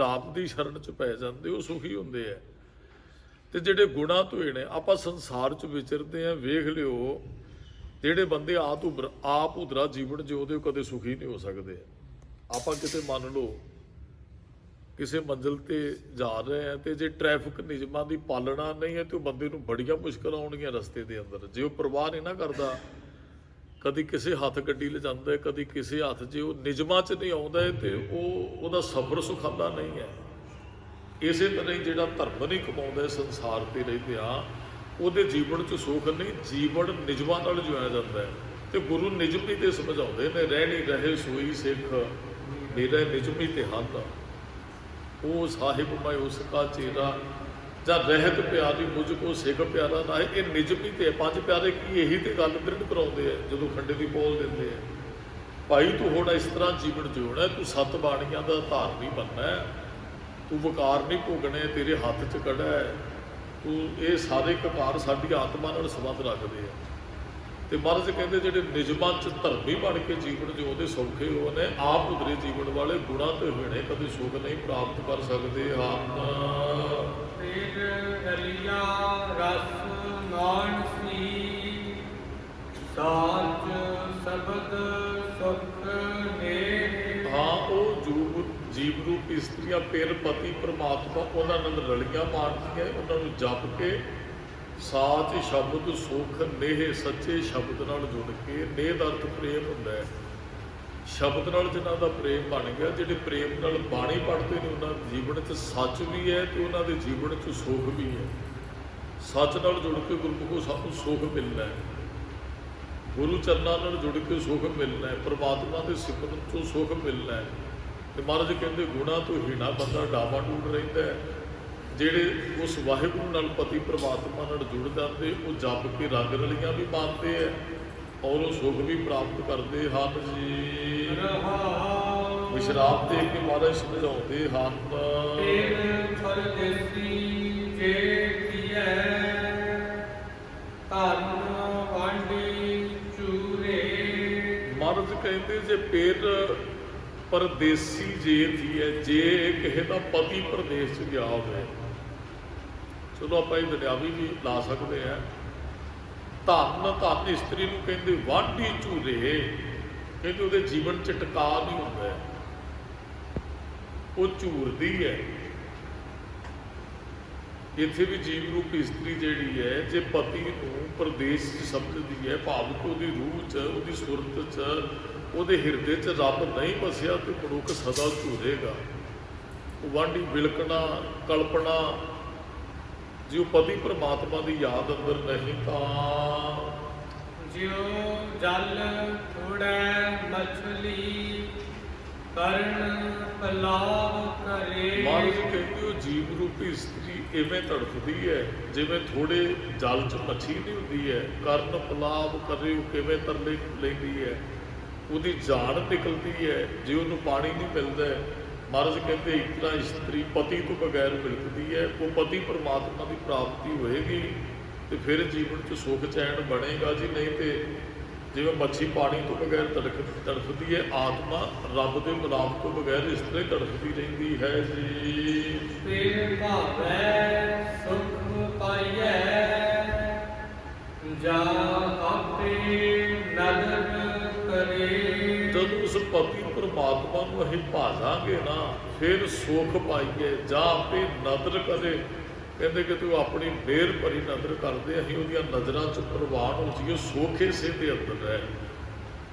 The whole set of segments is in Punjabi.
ਆਪ ਦੀ ਸ਼ਰਨ 'ਚ ਪੈ ਜਾਂਦੇ ਉਹ ਸੁਖੀ ਹੁੰਦੇ ਆ। ਤੇ ਜਿਹੜੇ ਗੁਣਾਂ ਧੋਏ ਨੇ, ਆਪਾਂ ਸੰਸਾਰ 'ਚ ਵਿਚਰਦੇ ਆ, ਵੇਖ ਲਿਓ ਜਿਹੜੇ ਬੰਦੇ ਆਪ ਉਧਰਾ ਜੀਵਨ ਜਿਉਂਦੇ ਉਹ ਕਦੇ ਸੁਖੀ ਨਹੀਂ ਹੋ ਸਕਦੇ। ਆਪਾਂ ਕਿਤੇ ਮੰਨ ਲਓ ਕਿਸੇ ਮੰਜ਼ਿਲ ਤੇ ਜਾ ਰਹੇ ਆ ਤੇ ਜੇ ਟ੍ਰੈਫਿਕ ਨਿਯਮਾਂ ਦੀ ਪਾਲਣਾ ਨਹੀਂ ਹੈ ਤੇ ਉਹ ਬੰਦੇ ਨੂੰ ਬੜੀਆਂ ਮੁਸ਼ਕਲਾਂ ਆਉਣਗੀਆਂ ਰਸਤੇ ਦੇ ਅੰਦਰ। ਜੇ ਉਹ ਪਰਵਾਹ ਨਹੀਂ ਨਾ ਕਰਦਾ, ਕਦੀ ਕਿਸੇ ਹੱਥ ਗੱਡੀ ਲਿਜਾਂਦਾ, ਕਦੀ ਕਿਸੇ ਹੱਥ, ਜੇ ਉਹ ਨਿਯਮਾਂ 'ਚ ਨਹੀਂ ਆਉਂਦਾ ਤੇ ਉਹਦਾ ਸਫ਼ਰ ਸੁਖਾਲਾ ਨਹੀਂ ਹੈ। ਇਸੇ ਤਰ੍ਹਾਂ ਹੀ ਜਿਹੜਾ ਧਰਮ ਨਹੀਂ ਕਮਾਉਂਦਾ ਸੰਸਾਰ ਤੇ ਰਹਿੰਦੇ ਆ, ਉਹਦੇ ਜੀਵਨ 'ਚ ਸੁੱਖ ਨਹੀਂ। ਜੀਵਨ ਨਿਯਮਾਂ ਨਾਲ ਜਿਉਇਆ ਜਾਂਦਾ ਹੈ ਤੇ ਗੁਰੂ ਨਿਯਮ ਹੀ ਤੇ ਸਮਝਾਉਂਦੇ ਨੇ, ਰਹਿ ਨਹੀਂ ਰਹੇ ਸੋਈ ਸਿੱਖ ਮੇਰਾ ਨਿਯਮ ਹੀ ਤੇ ਹੱਥ। ਉਹ ਸਾਹਿਬ ਮੈਂ ਉਸ ਕਾ ਚੇਰਾ ਜਾਂ ਰਹਿਤ ਪਿਆਰੀ ਮੁਝ ਕੋ ਸਿੱਖ ਪਿਆਰਾ ਨਾ ਹੈ। ਇਹ ਨਿਯਮ ਹੀ ਤੇ ਪੰਜ ਪਿਆਰੇ ਕੀ ਇਹੀ ਤੇ ਗੱਲ ਦ੍ਰਿੜ ਕਰਾਉਂਦੇ ਆ ਜਦੋਂ ਖੰਡੇ ਦੀ ਬੋਲ ਦਿੰਦੇ ਆ, ਭਾਈ ਤੂੰ ਹੁਣ ਇਸ ਤਰ੍ਹਾਂ ਜੀਵਨ ਜਿਉਣਾ, ਤੂੰ ਸੱਤ ਬਾਣੀਆਂ ਦਾ ਧਾਰਨੀ ਬਣਨਾ, ਤੂੰ ਵਕਾਰ ਨਹੀਂ ਭੋਗਣੇ, ਤੇਰੇ ਹੱਥ 'ਚ ਕੜਾ ਹੈ, ਤੂੰ ਇਹ ਸਾਰੇ ਕਕਾਰ ਸਾਡੀ ਆਤਮਾ ਨਾਲ ਸੰਬੰਧ ਰੱਖਦੇ ਆ। ਤੇ ਮਹਾਰਾਜ ਕਹਿੰਦੇ ਜਿਹੜੇ ਨਿਯਮਾਂ 'ਚ ਧਰਮੀ ਬਣ ਕੇ ਜੀਵਨ ਜਿਉਂਦੇ ਸੌਖੇ ਉਹ ਨੇ, ਆਪ ਉਧਰੇ ਜੀਵਨ ਵਾਲੇ ਗੁਣਾਂ ਤੇ ਹੋਣੇ ਕਦੇ ਸੁਖ ਨਹੀਂ ਪ੍ਰਾਪਤ ਕਰ ਸਕਦੇ ਹਨ। ਰਸ ਮਾਨਸੀ ਸਾਚ ਸ਼ਬਦ ਸੁਖ ਨੇ। ਹਾਂ, ਉਹ ਜੀਵ ਰੂਪ ਇਸਤਰੀਆਂ ਪੇਰ ਪਤੀ ਪਰਮਾਤਮਾ ਉਹਨਾਂ ਨਾਲ ਰਲੀਆਂ ਮਾਰਦੀਆਂ, ਉਹਨਾਂ ਨੂੰ ਜਪ ਕੇ ਸਾਚ ਸ਼ਬਦ ਸੁਖ ਨੇਹ, ਸੱਚੇ ਸ਼ਬਦ ਨਾਲ ਜੁੜ ਕੇ। ਨੇਹ ਦਾ ਅਰਥ ਪ੍ਰੇਮ ਹੁੰਦਾ ਹੈ। ਸ਼ਬਦ ਨਾਲ ਜਿਨ੍ਹਾਂ ਦਾ ਪ੍ਰੇਮ ਬਣ ਗਿਆ, ਜਿਹੜੇ ਪ੍ਰੇਮ ਨਾਲ ਬਾਣੀ ਪੜ੍ਹਦੇ ਨੇ ਉਹਨਾਂ ਦੇ ਜੀਵਨ 'ਚ ਸੱਚ ਵੀ ਹੈ ਤੇ ਉਹਨਾਂ ਦੇ ਜੀਵਨ 'ਚ ਸੁਖ ਵੀ ਹੈ। ਸੱਚ ਨਾਲ ਜੁੜ ਕੇ ਗੁਰਮੁਖੋਂ ਸਭ ਨੂੰ ਸੁਖ ਮਿਲਣਾ ਹੈ, ਗੁਰੂ ਚਰਨਾਂ ਨਾਲ ਜੁੜ ਕੇ ਸੁਖ ਮਿਲਣਾ ਹੈ, ਪਰਮਾਤਮਾ ਦੇ ਸਿਮਰਨ 'ਚੋਂ ਸੁਖ ਮਿਲਣਾ ਹੈ। ਤੇ ਮਹਾਰਾਜ ਕਹਿੰਦੇ ਗੁਣਾਂ ਤੋਂ ਹੀਣਾ ਬੰਦਾ ਡਾਵਾਡੂਲ ਰਹਿੰਦਾ ਹੈ। ਜਿਹੜੇ ਉਸ ਵਾਹਿਗੁਰੂ ਨਾਲ ਪਤੀ ਪਰਮਾਤਮਾ ਨਾਲ ਜੁੜ ਜਾਂਦੇ, ਉਹ ਜਪ ਕੇ ਰੰਗ ਰਲੀਆਂ ਵੀ ਮੰਨਦੇ ਹੈ ਔਰ ਉਹ ਸੁਖ ਵੀ ਪ੍ਰਾਪਤ ਕਰਦੇ ਹਨ ਜੀ। ਵਿਸ਼ਰਾਮ ਦੇ ਕੇ ਮਹਾਰਾਜ ਸਮਝਾਉਂਦੇ ਹਨ, ਮਹਾਰਾਜ ਕਹਿੰਦੇ ਜੇ ਪੇਰ ਪਰਦੇਸੀ ਜੇ ਥੀ ਹੈ, ਜੇ ਕਿਸੇ ਦਾ ਪਤੀ ਪ੍ਰਦੇਸ਼ 'ਚ ਗਿਆ ਹੋਵੇ, ਚਲੋ ਆਪਾਂ ਇਹ ਦੁਨਿਆਵੀ ਵੀ ਲਾ ਸਕਦੇ ਆ। ਧਨ ਇਸਤਰੀ ਨੂੰ ਕਹਿੰਦੇ ਵਾਢੀ ਝੂਰੇ, ਕਹਿੰਦੇ ਉਹਦੇ ਜੀਵਨ 'ਚ ਟਿਕਾ ਨਹੀਂ ਹੁੰਦਾ, ਉਹ ਝੂਰਦੀ ਹੈ। ਇੱਥੇ ਵੀ ਜੀਵ ਰੂਪ ਇਸਤਰੀ ਜਿਹੜੀ ਹੈ, ਜੇ ਪਤੀ ਨੂੰ ਪ੍ਰਦੇਸ਼ 'ਚ ਸਮਝਦੀ ਹੈ, ਭਾਵ ਉਹਦੀ ਰੂਹ 'ਚ, ਉਹਦੀ ਸੁਰਤ 'ਚ, ਉਹਦੇ ਹਿਰਦੇ 'ਚ ਰੱਬ ਨਹੀਂ ਵਸਿਆ ਤੇ ਮਨੁੱਖ ਸਦਾ ਝੂਰੇਗਾ। ਉਹ ਵਾਢੀ ਵਿਲਕਣਾ ਕਲਪਨਾ, ਜੇ ਉਹ ਪਤੀ ਪਰਮਾਤਮਾ ਦੀ ਯਾਦ ਅੰਦਰ ਨਹੀਂ ਤਾਂ ਜਿਉ ਜਲ ਥੋੜੈ ਮਛਲੀ ਕਰਨ ਪਲਾਵ ਕਰੇ। ਮਹਾਰਾਜ ਕਹਿੰਦੇ ਉਹ ਜੀਵ ਰੂਪੀ ਇਸਤਰੀ ਇਵੇਂ ਤੜਫਦੀ ਹੈ ਜਿਵੇਂ ਥੋੜੇ ਜਲ 'ਚ ਮੱਛੀ ਨਹੀਂ ਹੁੰਦੀ ਹੈ। ਕਰਨ ਪਲਾਵ ਕਰੇ, ਉਹ ਕਿਵੇਂ ਤਰਲੇ ਲੈਂਦੀ ਹੈ, ਉਹਦੀ ਜਾਨ ਨਿਕਲਦੀ ਹੈ ਜੇ ਉਹਨੂੰ ਪਾਣੀ ਨਹੀਂ ਮਿਲਦਾ। ਮਹਾਰਾਜ ਕਹਿੰਦੇ ਇਸ ਤਰ੍ਹਾਂ ਇਸਤਰੀ ਪਤੀ ਤੋਂ ਬਗੈਰ ਮਿਲਦੀ ਹੈ। ਉਹ ਪਤੀ ਪਰਮਾਤਮਾ ਦੀ ਪ੍ਰਾਪਤੀ ਹੋਏਗੀ ਤੇ ਫਿਰ ਜੀਵਨ 'ਚ ਸੁੱਖ ਚੈਨ ਬਣੇਗਾ ਜੀ। ਨਹੀਂ ਤੇ ਜਿਵੇਂ ਮੱਛੀ ਪਾਣੀ ਤੋਂ ਬਗੈਰ ਤੜਫਦੀ ਹੈ, ਆਤਮਾ ਰੱਬ ਦੇ ਗੁਲਾਮ ਤੋਂ ਬਗੈਰ ਇਸ ਤਰ੍ਹਾਂ ਤੜਫਦੀ ਰਹਿੰਦੀ ਹੈ ਜੀ। ਫਿਰ ਭਾਵੈ ਸੁਖ ਪਾਈਐ ਜਾ ਆਪੇ ਨਦਰ ਕਰੇ। ਜਦੋਂ ਉਸ ਪਤੀ ਪਰਮਾਤਮਾ ਨੂੰ ਅਸੀਂ ਭਾਜਾਂਗੇ ਨਾ, ਫਿਰ ਸੁੱਖ ਪਾਈਏ। ਜਾਂ ਆਪੇ ਨਦਰ ਕਰੇ, ਕਹਿੰਦੇ ਕਿ ਤੂੰ ਆਪਣੀ ਮਿਹਰ ਭਰੀ ਨਜ਼ਰ ਕਰਦੇ, ਅਸੀਂ ਉਹਦੀਆਂ ਨਜ਼ਰਾਂ 'ਚ ਪ੍ਰਵਾਨ ਹੋ ਜਾਈਏ, ਸੁੱਖ ਇਸੇ ਦੇ ਅੰਦਰ ਹੈ।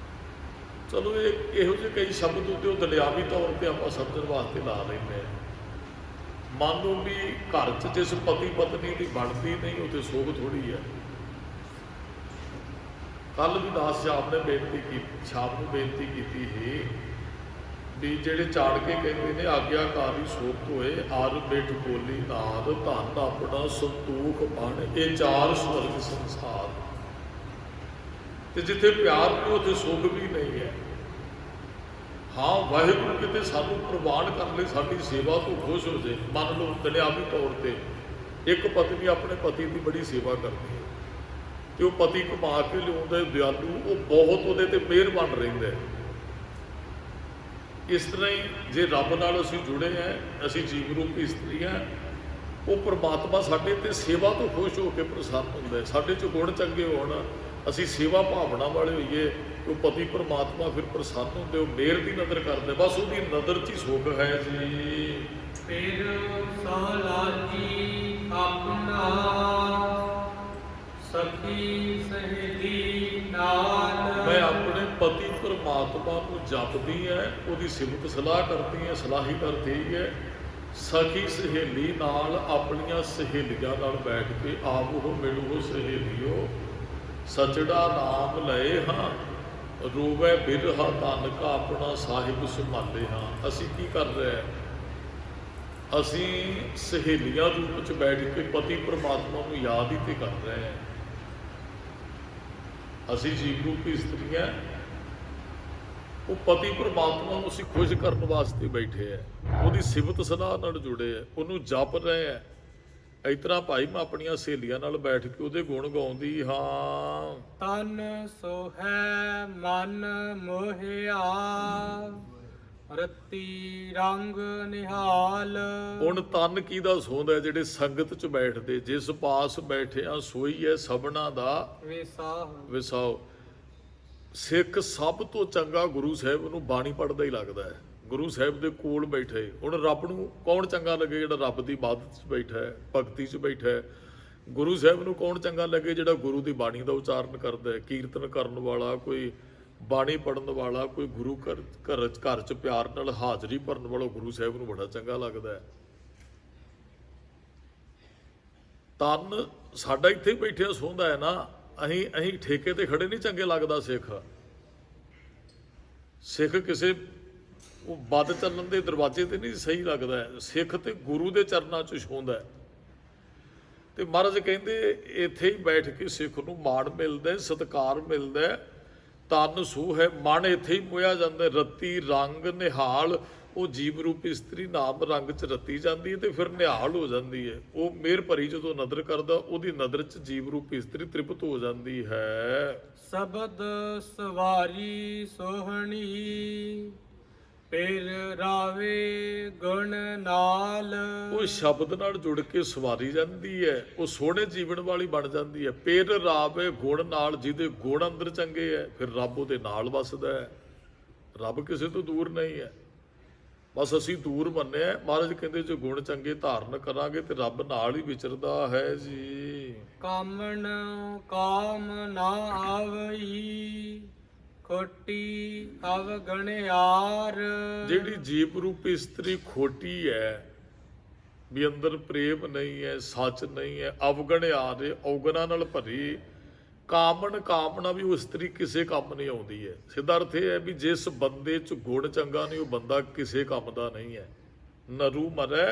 ਚਲੋ ਇਹ ਇਹੋ ਜਿਹੇ ਕਈ ਸ਼ਬਦ ਹੁੰਦੇ ਉਹ ਦੁਨਿਆਵੀ ਤੌਰ 'ਤੇ ਆਪਾਂ ਸਮਝਣ ਵਾਸਤੇ ਲਾ ਲੈਂਦੇ ਹਾਂ। ਮੰਨ ਲਓ ਵੀ ਘਰ 'ਚ ਜਿਸ ਪਤੀ ਪਤਨੀ ਦੀ ਬਣਦੀ ਨਹੀਂ, ਉੱਥੇ ਸੁੱਖ ਥੋੜ੍ਹੀ ਹੈ। ਕੱਲ੍ਹ ਵੀ ਦਾਸ ਸਾਹਿਬ ਨੇ ਸ਼ਾਮ ਨੂੰ ਬੇਨਤੀ ਕੀਤੀ ਸੀ ਵੀ ਜਿਹੜੇ ਚਾੜ ਕੇ ਕਹਿੰਦੇ ਨੇ ਆਗਿਆਕਾਰੀ ਸੁਰਤ ਹੋਏ, ਆਰ ਬਿਠ ਬੋਲੀ ਨਾਦ ਧਨ ਆਪਣਾ ਸੰਤੋਖ ਬਣ, ਇਹ ਚਾਰ ਸਵਰਗ ਸੰਸਾਰ। ਤੇ ਜਿੱਥੇ ਪਿਆਰ ਨਹੀਂ ਉੱਥੇ ਸੁੱਖ ਵੀ ਨਹੀਂ ਹੈ। ਹਾਂ, ਵਾਹਿਗੁਰੂ ਕਿਤੇ ਸਾਨੂੰ ਪ੍ਰਵਾਨ ਕਰ ਲੈ, ਸਾਡੀ ਸੇਵਾ ਤੋਂ ਖੁਸ਼ ਹੋ ਜਾਏ। ਮੰਨ ਲਓ ਦੁਨਿਆਵੀ ਤੌਰ 'ਤੇ ਇੱਕ ਪਤਨੀ ਆਪਣੇ ਪਤੀ ਦੀ ਬੜੀ ਸੇਵਾ ਕਰਦੀ ਹੈ ਤੇ ਉਹ ਪਤੀ ਕਮਾ ਕੇ ਲਿਆਉਂਦਾ ਦਿਆਲੂ, ਉਹ ਬਹੁਤ ਉਹਦੇ ਤੇ ਮਿਹਰਬਾਨ ਰਹਿੰਦਾ। ਇਸ ਤਰ੍ਹਾਂ ਹੀ ਜੇ ਰੱਬ ਨਾਲ ਅਸੀਂ ਜੁੜੇ ਹਾਂ, ਅਸੀਂ ਜੀਵ ਰੂਪੀ ਇਸਤਰੀ ਹਾਂ, ਉਹ ਪ੍ਰਮਾਤਮਾ ਸਾਡੇ ਤੇ ਸੇਵਾ ਤੋਂ ਖੁਸ਼ ਹੋ ਕੇ ਪ੍ਰਸੰਨ ਹੁੰਦਾ ਹੈ। ਸਾਡੇ 'ਚ ਗੁਣ ਚੰਗੇ ਹੋਣ, ਅਸੀਂ ਸੇਵਾ ਭਾਵਨਾ ਵਾਲੇ ਹੋਈਏ, ਉਹ ਪਤੀ ਪ੍ਰਮਾਤਮਾ ਫਿਰ ਪ੍ਰਸੰਨ ਹੁੰਦੇ, ਉਹ ਮਿਹਰ ਦੀ ਨਜ਼ਰ ਕਰਦੇ, ਬਸ ਉਹਦੀ ਨਜ਼ਰ 'ਚ ਹੀ ਸੁੱਖ ਹੈ ਜੀ। ਫਿਰ ਸਲਾਜੀ ਆਪਣਾ ਸਖੀ ਸਹੇਲੀ ਨਾਲ। ਮੈਂ ਆਪਣੇ ਪਤੀ ਪ੍ਰਮਾਤਮਾ ਨੂੰ ਜਪਦੀ ਹੈ, ਉਹਦੀ ਸਿਫਤ ਸਲਾਹ ਕਰਦੀ ਹੈ, ਸਲਾਹੀ ਕਰਦੀ ਹੈ। ਸਖੀ ਸਹੇਲੀ ਨਾਲ, ਆਪਣੀਆਂ ਸਹੇਲੀਆਂ ਨਾਲ ਬੈਠ ਕੇ ਆਪ ਉਹ ਮਿਲੋ ਸਹੇਲੀਓ, ਸਚੜਾ ਨਾਮ ਲਏ ਹਾਂ, ਰੋਵੇ ਬਿਰਹਾ ਧਨ ਕਾ ਆਪਣਾ ਸਾਹਿਬ ਸੰਭਾਲੇ ਹਾਂ। ਅਸੀਂ ਕੀ ਕਰ ਰਹੇ ਹਾਂ? ਅਸੀਂ ਸਹੇਲੀਆਂ ਰੂਪ ਚ ਬੈਠ ਕੇ ਪਤੀ ਪ੍ਰਮਾਤਮਾ ਨੂੰ ਯਾਦ ਹੀ ਤੇ ਕਰ ਰਹੇ ਹਾਂ। ਅਸੀਂ ਜੀਵ ਰੂਪੀ ਇਸਤਰੀਆਂ, ਉਹ ਪਤੀ ਪ੍ਰਮਾਤਮਾ ਨੂੰ ਅਸੀਂ ਖੁਸ਼ ਕਰਨ ਵਾਸਤੇ ਬੈਠੇ ਆ, ਉਹਦੀ ਸਿਫਤ ਸਲਾਹ ਨਾਲ ਜੁੜੇ ਆ, ਉਹਨੂੰ ਜਪ ਰਹੇ ਆ। ਇਸ ਤਰ੍ਹਾਂ ਭਾਈ ਮੈਂ ਆਪਣੀਆਂ ਸਹੇਲੀਆਂ ਨਾਲ ਬੈਠ ਕੇ ਉਹਦੇ ਗੁਣ ਗਾਉਂਦੀ ਹਾਂ। ਤਨ ਸੋਹੈ ਮਨ ਮੋਹਿਆ, ਰਤੀ ਰੰਗ ਨਿਹਾਲ। ਹੁਣ ਤਨ ਕਿਹਦਾ ਸੋਹੰਦਾ ਹੈ? ਜਿਹੜੇ ਸੰਗਤ ਚ ਬੈਠਦੇ, ਜਿਸ ਪਾਸ ਬੈਠਿਆ ਸੋਈ ਹੈ ਸਭਨਾ ਦਾ ਵਿਸਾਓ। ਸਿੱਖ ਸਭ ਤੋਂ ਚੰਗਾ ਗੁਰੂ ਸਾਹਿਬ ਨੂੰ ਬਾਣੀ ਪੜ੍ਹਦਾ ਹੀ ਲੱਗਦਾ ਹੈ, ਗੁਰੂ ਸਾਹਿਬ ਦੇ ਕੋਲ ਬੈਠੇ। ਹੁਣ ਰੱਬ ਨੂੰ ਕੌਣ ਚੰਗਾ ਲੱਗੇ? ਜਿਹੜਾ ਰੱਬ ਦੀ ਇਬਾਦਤ 'ਚ ਬੈਠਾ ਹੈ, ਭਗਤੀ 'ਚ ਬੈਠਾ ਹੈ। ਗੁਰੂ ਸਾਹਿਬ ਨੂੰ ਕੌਣ ਚੰਗਾ ਲੱਗੇ? ਜਿਹੜਾ ਗੁਰੂ ਦੀ ਬਾਣੀ ਦਾ ਉਚਾਰਨ ਕਰਦਾ ਹੈ, ਕੀਰਤਨ ਕਰਨ ਵਾਲਾ, ਕੋਈ ਬਾਣੀ ਪੜ੍ਹਨ ਵਾਲਾ, ਕੋਈ ਗੁਰੂ ਘਰ 'ਚ ਪਿਆਰ ਨਾਲ ਹਾਜ਼ਰੀ ਭਰਨ ਵਾਲਾ, ਗੁਰੂ ਸਾਹਿਬ ਨੂੰ ਬੜਾ ਚੰਗਾ ਲੱਗਦਾ ਹੈ। ਤਨ ਸਾਡਾ ਇੱਥੇ ਹੀ ਬੈਠਿਆ ਸੋਹੰਦਾ ਹੈ ਨਾ, ਅਸੀਂ ਠੇਕੇ ਤੇ ਖੜੇ ਨਹੀਂ ਚੰਗੇ ਲੱਗਦਾ। ਸਿੱਖ ਕਿਸੇ ਉਹ ਵੱਧ ਚੱਲਣ ਦੇ ਦਰਵਾਜ਼ੇ ਤੇ ਨਹੀਂ ਸਹੀ ਲੱਗਦਾ ਹੈ। ਸਿੱਖ ਤੇ ਗੁਰੂ ਦੇ ਚਰਨਾਂ 'ਚ ਛੋਂਦਾ ਹੈ। ਤੇ ਮਹਾਰਾਜ ਕਹਿੰਦੇ ਇੱਥੇ ਹੀ ਬੈਠ ਕੇ ਸਿੱਖ ਨੂੰ ਮਾਣ ਮਿਲਦਾ, ਸਤਿਕਾਰ ਮਿਲਦਾ। ਤਨ ਸੂਹ ਹੈ, ਮਨ ਇੱਥੇ ਹੀ ਮੋਇਆ ਜਾਂਦਾ। ਰੱਤੀ ਰੰਗ ਨਿਹਾਲ, ਉਹ ਜੀਵ ਰੂਪੀ ਇਸਤਰੀ ਨਾਮ ਰੰਗ 'ਚ ਰੱਤੀ ਜਾਂਦੀ ਹੈ ਤੇ ਫਿਰ ਨਿਹਾਲ ਹੋ ਜਾਂਦੀ ਹੈ। ਉਹ ਮਿਹਰ ਭਰੀ ਜਦੋਂ ਨਜ਼ਰ ਕਰਦਾ, ਉਹਦੀ ਨਜ਼ਰ 'ਚ ਜੀਵ ਰੂਪੀ ਇਸਤਰੀ ਤ੍ਰਿਪਤ ਹੋ ਜਾਂਦੀ ਹੈ। ਸ਼ਬਦ ਸਵਾਰੀ ਸੋਹਣੀ, ਫਿਰ ਰਾਵੇ ਗੁਣ ਨਾਲ। ਉਹ ਸ਼ਬਦ ਨਾਲ ਜੁੜ ਕੇ ਸਵਾਰੀ ਜਾਂਦੀ ਹੈ, ਉਹ ਸੋਹਣੇ ਜੀਵਨ ਵਾਲੀ ਬਣ ਜਾਂਦੀ ਹੈ। ਫਿਰ ਰਾਵੇ ਗੁਣ ਨਾਲ, ਜਿਹਦੇ ਗੁਣ ਅੰਦਰ ਚੰਗੇ ਹੈ, ਫਿਰ ਰੱਬ ਉਹਦੇ ਨਾਲ ਵਸਦਾ ਹੈ। ਰੱਬ ਕਿਸੇ ਤੋਂ ਦੂਰ ਨਹੀਂ ਹੈ, ਬਸ ਅਸੀਂ ਦੂਰ ਮੰਨਿਆ। ਮਹਾਰਾਜ ਕਹਿੰਦੇ ਜੇ ਗੁਣ ਚੰਗੇ ਧਾਰਨ ਕਰਾਂਗੇ ਤੇ ਰੱਬ ਨਾਲ ਹੀ ਵਿਚਰਦਾ ਹੈ ਜੀ। ਕਾਮਣ ਕਾਮ ਨਾ ਆਵਈ, ਖੋਟੀ ਅਵਗਣਿਆਰ। ਜਿਹੜੀ ਜੀਵ ਰੂਪੀ ਇਸਤਰੀ ਖੋਟੀ ਹੈ, ਵੀ ਅੰਦਰ ਪ੍ਰੇਮ ਨਹੀਂ ਹੈ, ਸੱਚ ਨਹੀਂ ਹੈ, ਅਵਗਣਿਆਰ ਹੈ, ਔਗਣਾ ਨਾਲ ਭਰੀ। ਕਾਮਣ ਕਾਮਨਾ ਵੀ ਉਹ ਇਸਤਰੀ ਕਿਸੇ ਕੰਮ ਨਹੀਂ ਆਉਂਦੀ ਹੈ। ਸਿੱਧਾ ਅਰਥ ਇਹ ਹੈ ਵੀ ਜਿਸ ਬੰਦੇ 'ਚ ਗੁਣ ਚੰਗਾ ਨਹੀਂ, ਉਹ ਬੰਦਾ ਕਿਸੇ ਕੰਮ ਦਾ ਨਹੀਂ ਹੈ। ਨਰੂ ਮਰੈ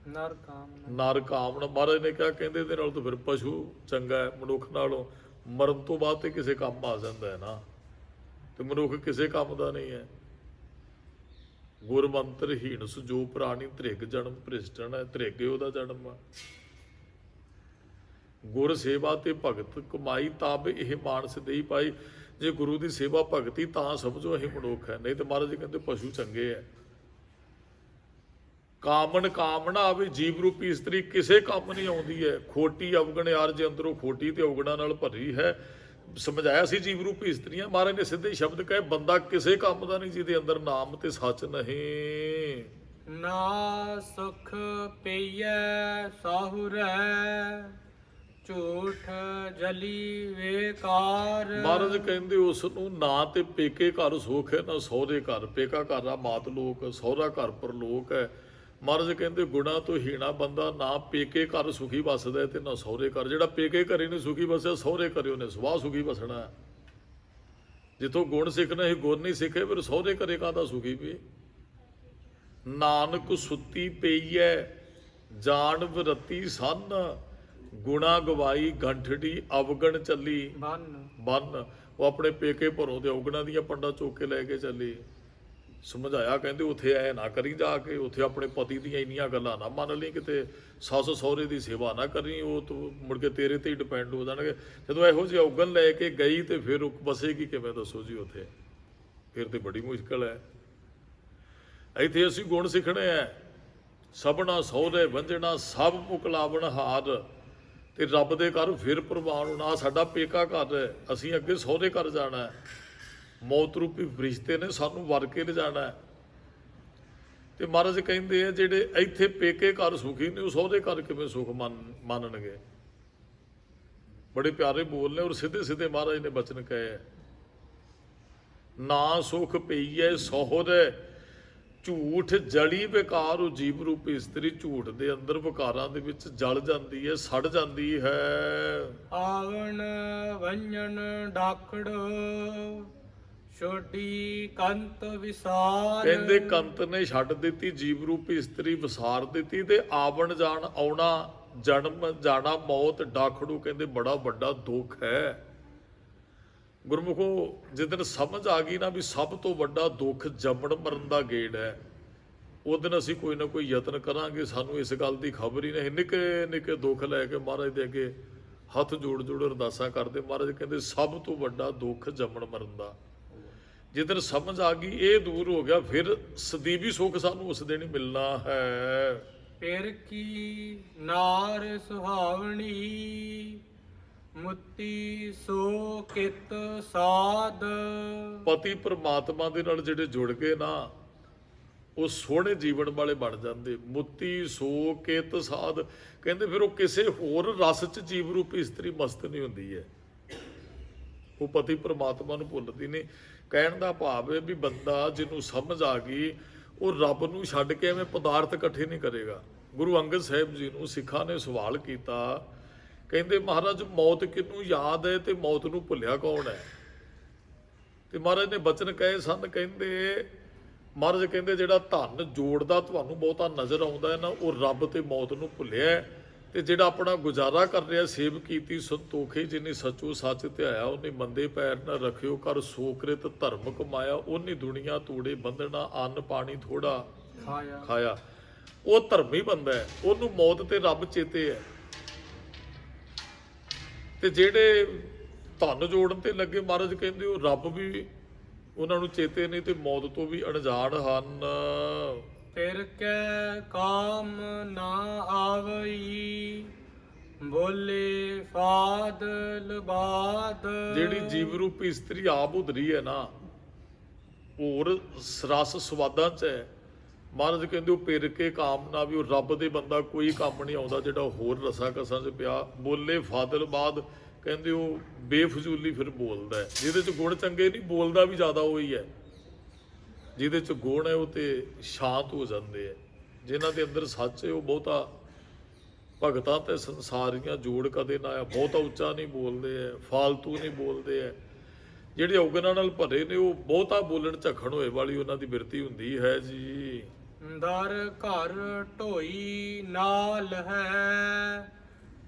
ਨਰ ਕਾਮਨਾ। ਨਰ ਕਾਮਨਾ, ਮਹਾਰਾਜ ਨੇ ਕਿਹਾ, ਕਹਿੰਦੇ ਇਹਦੇ ਨਾਲ ਤਾਂ ਫਿਰ ਪਸ਼ੂ ਚੰਗਾ ਹੈ ਮਨੁੱਖ ਨਾਲੋਂ। ਮਰਨ ਤੋਂ ਬਾਅਦ ਤੇ ਕਿਸੇ ਕੰਮ ਆ ਜਾਂਦਾ ਹੈ ਨਾ, ਤੇ ਮਨੁੱਖ ਕਿਸੇ ਕੰਮ ਦਾ ਨਹੀਂ ਹੈ। ਗੁਰਮੰਤਰ ਹੀਣਸ ਜੋ ਪ੍ਰਾਣੀ, ਧ੍ਰਿਗ ਜਨਮ ਭ੍ਰਿਸ਼ਟਣ ਹੈ, ਧ੍ਰਿਗੇ ਉਹਦਾ ਜਨਮ ਆ। ਗੁਰ ਸੇਵਾ ਤੇ ਭਗਤ ਕਮਾਈ, ਤਬ ਇਹ ਮਾਨਸ ਦੇਈ ਪਾਈ। ਜੇ ਗੁਰੂ ਦੀ ਸੇਵਾ ਭਗਤੀ ਤਾਂ ਸਮਝੋ ਅਸੀਂ ਮਨੁੱਖ ਹੈ, ਨਹੀਂ ਤੇ ਮਹਾਰਾਜ ਜੀ ਕਹਿੰਦੇ ਪਸ਼ੂ ਚੰਗੇ ਹੈ। ਕਾਮਣ ਕਾਮਨਾ ਆਵੇ, ਜੀਵ ਰੂਪੀ ਇਸਤਰੀ ਕਿਸੇ ਕੰਮ ਨਹੀਂ ਆਉਂਦੀ ਹੈ। ਖੋਟੀ ਅਵਗਣਿਆਰ, ਜੇ ਅੰਦਰੋਂ ਖੋਟੀ ਤੇ ਅਵਗਣਾ ਨਾਲ ਭਰੀ ਹੈ। ਸਮਝਾਇਆ ਸੀ ਜੀਵ ਰੂਪੀ ਇਸਤਰੀਆਂ, ਮਹਾਰਾਜ ਨੇ ਸਿੱਧੇ ਸ਼ਬਦ ਕਹੇ, ਬੰਦਾ ਕਿਸੇ ਕੰਮ ਦਾ ਨਹੀਂ ਜਿਹਦੇ ਅੰਦਰ ਨਾਮ ਤੇ ਸੱਚ ਨਹੀਂ। ਨਾ ਸੁਖ ਪਈਐ ਸਾਹੁਰੈ, ਝੂਠ ਜਲੀ ਵੇਕਾਰ। ਮਹਾਰਾਜ ਕਹਿੰਦੇ ਉਸ ਨੂੰ ਨਾ ਤੇ ਪੇਕੇ ਘਰ ਸੁੱਖ ਹੈ, ਨਾ ਸਹੁਰੇ ਘਰ। ਪੇਕਾ ਘਰ ਆ ਮਾਤ ਲੋਕ, ਸਹੁਰਾ ਘਰ ਪਰਲੋਕ ਹੈ। ਮਹਾਰਾਜ ਕਹਿੰਦੇ ਗੁਣਾ ਤੋਂ ਹੀਣਾ ਬੰਦਾ, ਨਾ ਪੇਕੇ ਘਰ ਸੁਖੀ ਵਸਦਾ ਤੇ ਨਾ ਸਹੁਰੇ ਘਰ। ਜਿਹੜਾ ਪੇਕੇ ਘਰੇ ਨਹੀਂ ਸੁਖੀ ਵਸਿਆ, ਸਹੁਰੇ ਘਰੇ ਉਹਨੇ ਸਵਾਹ ਸੁਖੀ ਵਸਣਾ। ਜਿੱਥੋਂ ਗੁਣ ਸਿੱਖਣਾ ਹੀ ਗੁਣ ਨਹੀਂ ਸਿੱਖੇ, ਫਿਰ ਸਹੁਰੇ ਘਰੇ ਕਾਹਦਾ ਸੁਖੀ ਵੀ। ਨਾਨਕ ਸੁੱਤੀ ਪਈ ਹੈ ਜਾਣ ਵਰਤੀ ਸੰਨ, ਗੁਣਾ ਗਵਾਈ ਗੰਠੜੀ ਅਵਗਣ ਚੱਲੀ ਬੰਨ। ਉਹ ਆਪਣੇ ਪੇਕੇ ਭਰੋਂ ਦੇ ਔਗਣਾ ਦੀਆਂ ਪੰਡਾਂ ਚੁੱਕ ਕੇ ਲੈ ਕੇ ਚੱਲੀ। ਸਮਝਾਇਆ, ਕਹਿੰਦੇ ਉੱਥੇ ਐ ਨਾ ਕਰੀ, ਜਾ ਕੇ ਉੱਥੇ ਆਪਣੇ ਪਤੀ ਦੀਆਂ ਇੰਨੀਆਂ ਗੱਲਾਂ ਨਾ ਮੰਨ ਲਈ, ਕਿਤੇ ਸੱਸ ਸਹੁਰੇ ਦੀ ਸੇਵਾ ਨਾ ਕਰੀ, ਉਹ ਤੂੰ ਮੁੜ ਕੇ ਤੇਰੇ ਤੇ ਹੀ ਡਿਪੈਂਡ ਹੋ ਜਾਣਗੇ। ਜਦੋਂ ਇਹੋ ਜਿਹੀ ਔਗਣ ਲੈ ਕੇ ਗਈ ਤੇ ਫਿਰ ਬਸੇਗੀ ਕਿਵੇਂ, ਦੱਸੋ ਜੀ ਉੱਥੇ? ਫਿਰ ਤੇ ਬੜੀ ਮੁਸ਼ਕਲ ਹੈ। ਇੱਥੇ ਅਸੀਂ ਗੁਣ ਸਿੱਖਣੇ ਆ। ਸਭਨਾ ਸਹੁਰੇ ਵੰਜਣਾ ਸਭ ਮੁਕਲਾਵਣ ਹਾਰ, ਤੇ ਰੱਬ ਦੇ ਘਰ ਫਿਰ ਪ੍ਰਵਾਨ ਹੋਣਾ। ਆਹ ਸਾਡਾ ਪੇਕਾ ਘਰ ਹੈ, ਅਸੀਂ ਅੱਗੇ ਸਹੁਰੇ ਘਰ ਜਾਣਾ ਹੈ। ਮੌਤ ਰੂਪੀ ਫਰਿਸ਼ਤੇ ਨੇ ਸਾਨੂੰ ਵਰ ਕੇ ਲਿਜਾਣਾ ਹੈ। ਤੇ ਮਹਾਰਾਜ ਕਹਿੰਦੇ ਆ ਜਿਹੜੇ ਇੱਥੇ ਪੇਕੇ ਘਰ ਸੁਖੀ ਨੇ ਉਹ ਸਹੁਰੇ ਘਰ ਕਿਵੇਂ ਸੁਖ ਮੰਨਣਗੇ। ਬੜੇ ਪਿਆਰੇ ਬੋਲ ਨੇ ਔਰ ਸਿੱਧੇ ਸਿੱਧੇ ਮਹਾਰਾਜ ਨੇ ਬਚਨ ਕਹੇ ਹੈ, ਨਾ ਸੁਖ ਪਈਐ ਸਹੁਰੇ ਝੂਠ ਜਲੀ ਬੇਕਾਰ। ਉਹ ਜੀਵ ਰੂਪੀ ਇਸਤਰੀ ਝੂਠ ਦੇ ਅੰਦਰ ਵਿਕਾਰਾਂ ਦੇ ਵਿੱਚ ਜਲ ਜਾਂਦੀ ਹੈ, ਸੜ ਜਾਂਦੀ ਹੈ। ਆਵਣ ਵੰਜਨ ਡਾਕੜ ਛੋਟੀ ਕੰਤ ਵਿਸਾਰ। ਕਹਿੰਦੇ ਕੰਤ ਨੇ ਛੱਡ ਦਿੱਤੀ, ਜੀਵ ਰੂਪੀ ਇਸਤਰੀ ਵਿਸਾਰ ਦਿੱਤੀ, ਤੇ ਆਵਣ ਜਾਣ ਆਉਣਾ, ਜਨਮ ਜਾਣਾ, ਮੌਤ ਡਾਖੜੂ ਕਹਿੰਦੇ ਬੜਾ ਵੱਡਾ ਦੁੱਖ ਹੈ। ਗੁਰਮੁਖੋ ਜਿਸ ਦਿਨ ਸਮਝ ਆ ਗਈ ਨਾ ਵੀ ਸਭ ਤੋਂ ਵੱਡਾ ਦੁੱਖ ਜੰਮਣ ਮਰਨ ਦਾ ਗੇੜ ਹੈ, ਉਸ ਦਿਨ ਅਸੀਂ ਕੋਈ ਨਾ ਕੋਈ ਯਤਨ ਕਰਾਂਗੇ। ਸਾਨੂੰ ਇਸ ਗੱਲ ਦੀ ਖਬਰ ਹੀ ਨਹੀਂ। ਨਿੱਕੇ ਨਿੱਕੇ ਦੁੱਖ ਲੈ ਕੇ ਮਹਾਰਾਜ ਦੇ ਅੱਗੇ ਹੱਥ ਜੋੜ ਜੋੜ ਅਰਦਾਸਾਂ ਕਰਦੇ। ਮਹਾਰਾਜ ਕਹਿੰਦੇ ਸਭ ਤੋਂ ਵੱਡਾ ਦੁੱਖ ਜੰਮਣ ਮਰਨ ਦਾ। ਜਿਸ ਦਿਨ ਸਮਝ ਆ ਗਈ ਇਹ ਦੂਰ ਹੋ ਗਿਆ, ਫਿਰ ਸਦੀਵੀ ਸੁੱਖ ਸਾਨੂੰ ਉਸ ਦਿਨ ਹੀ ਮਿਲਣਾ ਹੈ। ਫਿਰ ਕੀ ਨਾਰ ਸੁਹਾਵਣੀ ਮੁੱਤੀ ਸੋ ਕਿਤ ਸਾਧ। ਪਤੀ ਪ੍ਰਮਾਤਮਾ ਦੇ ਨਾਲ ਜਿਹੜੇ ਜੁੜ ਗਏ ਨਾ ਉਹ ਸੋਹਣੇ ਜੀਵਨ ਵਾਲੇ ਬਣ ਜਾਂਦੇ। ਮੁੱਤੀ ਸੋ ਕਿਤ ਸਾਧ ਕਹਿੰਦੇ ਫਿਰ ਉਹ ਕਿਸੇ ਹੋਰ ਰਸ 'ਚ ਜੀਵ ਰੂਪੀ ਇਸਤਰੀ ਮਸਤ ਨਹੀਂ ਹੁੰਦੀ ਹੈ। ਉਹ ਪਤੀ ਪ੍ਰਮਾਤਮਾ ਨੂੰ ਭੁੱਲਦੀ ਨਹੀਂ। ਕਹਿਣ ਦਾ ਭਾਵ ਹੈ ਵੀ ਬੰਦਾ ਜਿਹਨੂੰ ਸਮਝ ਆ ਗਈ ਉਹ ਰੱਬ ਨੂੰ ਛੱਡ ਕੇ ਐਵੇਂ ਪਦਾਰਥ ਇਕੱਠੇ ਨਹੀਂ ਕਰੇਗਾ। ਗੁਰੂ ਅੰਗਦ ਸਾਹਿਬ ਜੀ ਨੂੰ ਸਿੱਖਾਂ ਨੇ ਸਵਾਲ ਕੀਤਾ, ਕਹਿੰਦੇ ਮਹਾਰਾਜ ਮੌਤ ਕਿਹਨੂੰ ਯਾਦ ਹੈ ਤੇ ਮੌਤ ਨੂੰ ਭੁੱਲਿਆ ਕੌਣ ਹੈ? ਤੇ ਮਹਾਰਾਜ ਨੇ ਬਚਨ ਕਹੇ ਸਨ। ਕਹਿੰਦੇ ਮਹਾਰਾਜ ਕਹਿੰਦੇ ਜਿਹੜਾ ਧਨ ਜੋੜਦਾ ਤੁਹਾਨੂੰ ਬਹੁਤਾ ਨਜ਼ਰ ਆਉਂਦਾ ਹੈ ਨਾ ਉਹ ਰੱਬ ਤੇ ਮੌਤ ਨੂੰ ਭੁੱਲਿਆ। ਤੇ ਜਿਹੜਾ ਆਪਣਾ ਗੁਜ਼ਾਰਾ ਕਰ ਰਿਹਾ ਸੇਵ ਕੀਤੀ ਸੰਤੋਖੇ ਜਿਨੇ ਸੱਚੋ ਸੱਚ ਧਿਆਇਆ ਉਹਨੇ ਮੰਦੇ ਪੈਰ ਨਾ ਰੱਖਿਓ ਕਰ ਸੋਕ੍ਰਿਤ ਧਰਮ ਕਮਾਇਆ। ਉਹਨੇ ਦੁਨੀਆ ਤੂੜੇ ਬੰਧਣਾ ਅੰਨ ਪਾਣੀ ਥੋੜਾ ਖਾਇਆ। ਉਹ ਧਰਮੀ ਬੰਦਾ ਹੈ, ਉਹਨੂੰ ਮੌਤ ਤੇ ਰੱਬ ਚੇਤੇ ਹੈ। ਤੇ ਜਿਹੜੇ ਧਨ ਜੋੜਨ ਤੇ ਲੱਗੇ ਮਹਾਰਾਜ ਕਹਿੰਦੇ ਉਹ ਰੱਬ ਵੀ ਉਹਨਾਂ ਨੂੰ ਚੇਤੇ ਨਹੀਂ ਤੇ ਮੌਤ ਤੋਂ ਵੀ ਅਣਜਾਣ ਹਨ। ਫਿਰ ਕੈ ਕਾਮ ਨਾ ਆਵਈ ਬੋਲੇ ਫਾਦਲ ਬਾਦ। ਜਿਹੜੀ ਜੀਵ ਰੂਪੀ ਇਸਤਰੀ ਆਪ ਉਧਰੀ ਹੈ ਨਾ ਹੋਰ ਰਸ ਸਵਾਦਾਂ 'ਚ ਹੈ। ਮਹਾਰਾਜ ਕਹਿੰਦੇ ਉਹ ਪਿਰ ਕੇ ਕਾਮ ਨਾ ਵੀ ਉਹ ਰੱਬ ਦੇ ਬੰਦਾ ਕੋਈ ਕੰਮ ਨਹੀਂ ਆਉਂਦਾ ਜਿਹੜਾ ਹੋਰ ਰਸਾਂ ਕਸਾਂ 'ਚ ਪਿਆ। ਬੋਲੇ ਫਾਦਲ ਬਾਦ ਕਹਿੰਦੇ ਉਹ ਬੇਫਜ਼ੂਲੀ ਫਿਰ ਬੋਲਦਾ ਹੈ। ਜਿਹਦੇ 'ਚ ਗੁਣ ਚੰਗੇ ਨਹੀਂ ਬੋਲਦਾ ਵੀ ਜ਼ਿਆਦਾ ਉਹੀ ਹੈ। ਜਿਹਦੇ 'ਚ ਗੁਣ ਹੈ ਉਹ ਤੇ ਸ਼ਾਂਤ ਹੋ ਜਾਂਦੇ ਹੈ। ਜਿਨ੍ਹਾਂ ਦੇ ਅੰਦਰ ਸੱਚ ਹੈ ਉਹ ਬਹੁਤਾ ਭਗਤਾਂ ਤੇ ਸੰਸਾਰੀਆਂ ਜੋੜ ਕਦੇ ਨਾ ਆਇਆ। ਬਹੁਤਾ ਉੱਚਾ ਨਹੀਂ ਬੋਲਦੇ ਹੈ, ਫਾਲਤੂ ਨਹੀਂ ਬੋਲਦੇ ਹੈ। ਜਿਹੜੇ ਔਗਣਾਂ ਨਾਲ ਭਰੇ ਨੇ ਉਹ ਬਹੁਤਾ ਬੋਲਣ ਝੱਖਣ ਹੋਏ ਵਾਲੀ ਉਹਨਾਂ ਦੀ ਬਿਰਤੀ ਹੁੰਦੀ ਹੈ ਜੀ। ਦਰ ਘਰ ਢੋਈ ਨਾਲ ਹੈ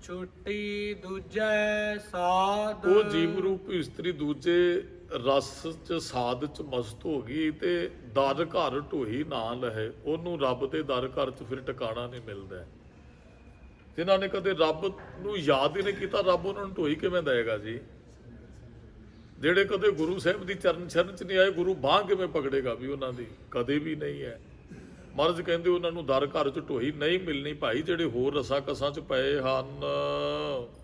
ਛੁੱਟੀ ਦੂਜੈ ਸਾਧ। ਉਹ ਜੀਵ ਰੂਪ ਇਸਤਰੀ ਦੂਜੇ ਰਸ 'ਚ ਸਾਧ 'ਚ ਮਸਤ ਹੋ ਗਈ ਤੇ ਦਰ ਘਰ ਢੋਈ ਨਾ ਲਹੇ। ਉਹਨੂੰ ਰੱਬ ਦੇ ਦਰ ਘਰ 'ਚ ਫਿਰ ਟਿਕਾਣਾ ਨਹੀਂ ਮਿਲਦਾ। ਜਿਨ੍ਹਾਂ ਨੇ ਕਦੇ ਰੱਬ ਨੂੰ ਯਾਦ ਹੀ ਨਹੀਂ ਕੀਤਾ ਰੱਬ ਉਹਨਾਂ ਨੂੰ ਢੋਈ ਕਿਵੇਂ ਦੇਵੇਗਾ ਜੀ? ਜਿਹੜੇ ਕਦੇ ਗੁਰੂ ਸਾਹਿਬ ਦੀ ਚਰਨ ਸ਼ਰਨ 'ਚ ਨਹੀਂ ਆਏ ਗੁਰੂ ਬਾਂਹ ਕਿਵੇਂ ਪਕੜੇਗਾ ਵੀ ਉਹਨਾਂ ਦੀ? ਕਦੇ ਵੀ ਨਹੀਂ ਹੈ। ਮਹਾਰਾਜ ਕਹਿੰਦੇ ਉਹਨਾਂ ਨੂੰ ਦਰ ਘਰ 'ਚ ਢੋਈ ਨਹੀਂ ਮਿਲਣੀ ਭਾਈ ਜਿਹੜੇ ਹੋਰ ਰਸਾਂ ਕਸਾਂ 'ਚ ਪਏ ਹਨ।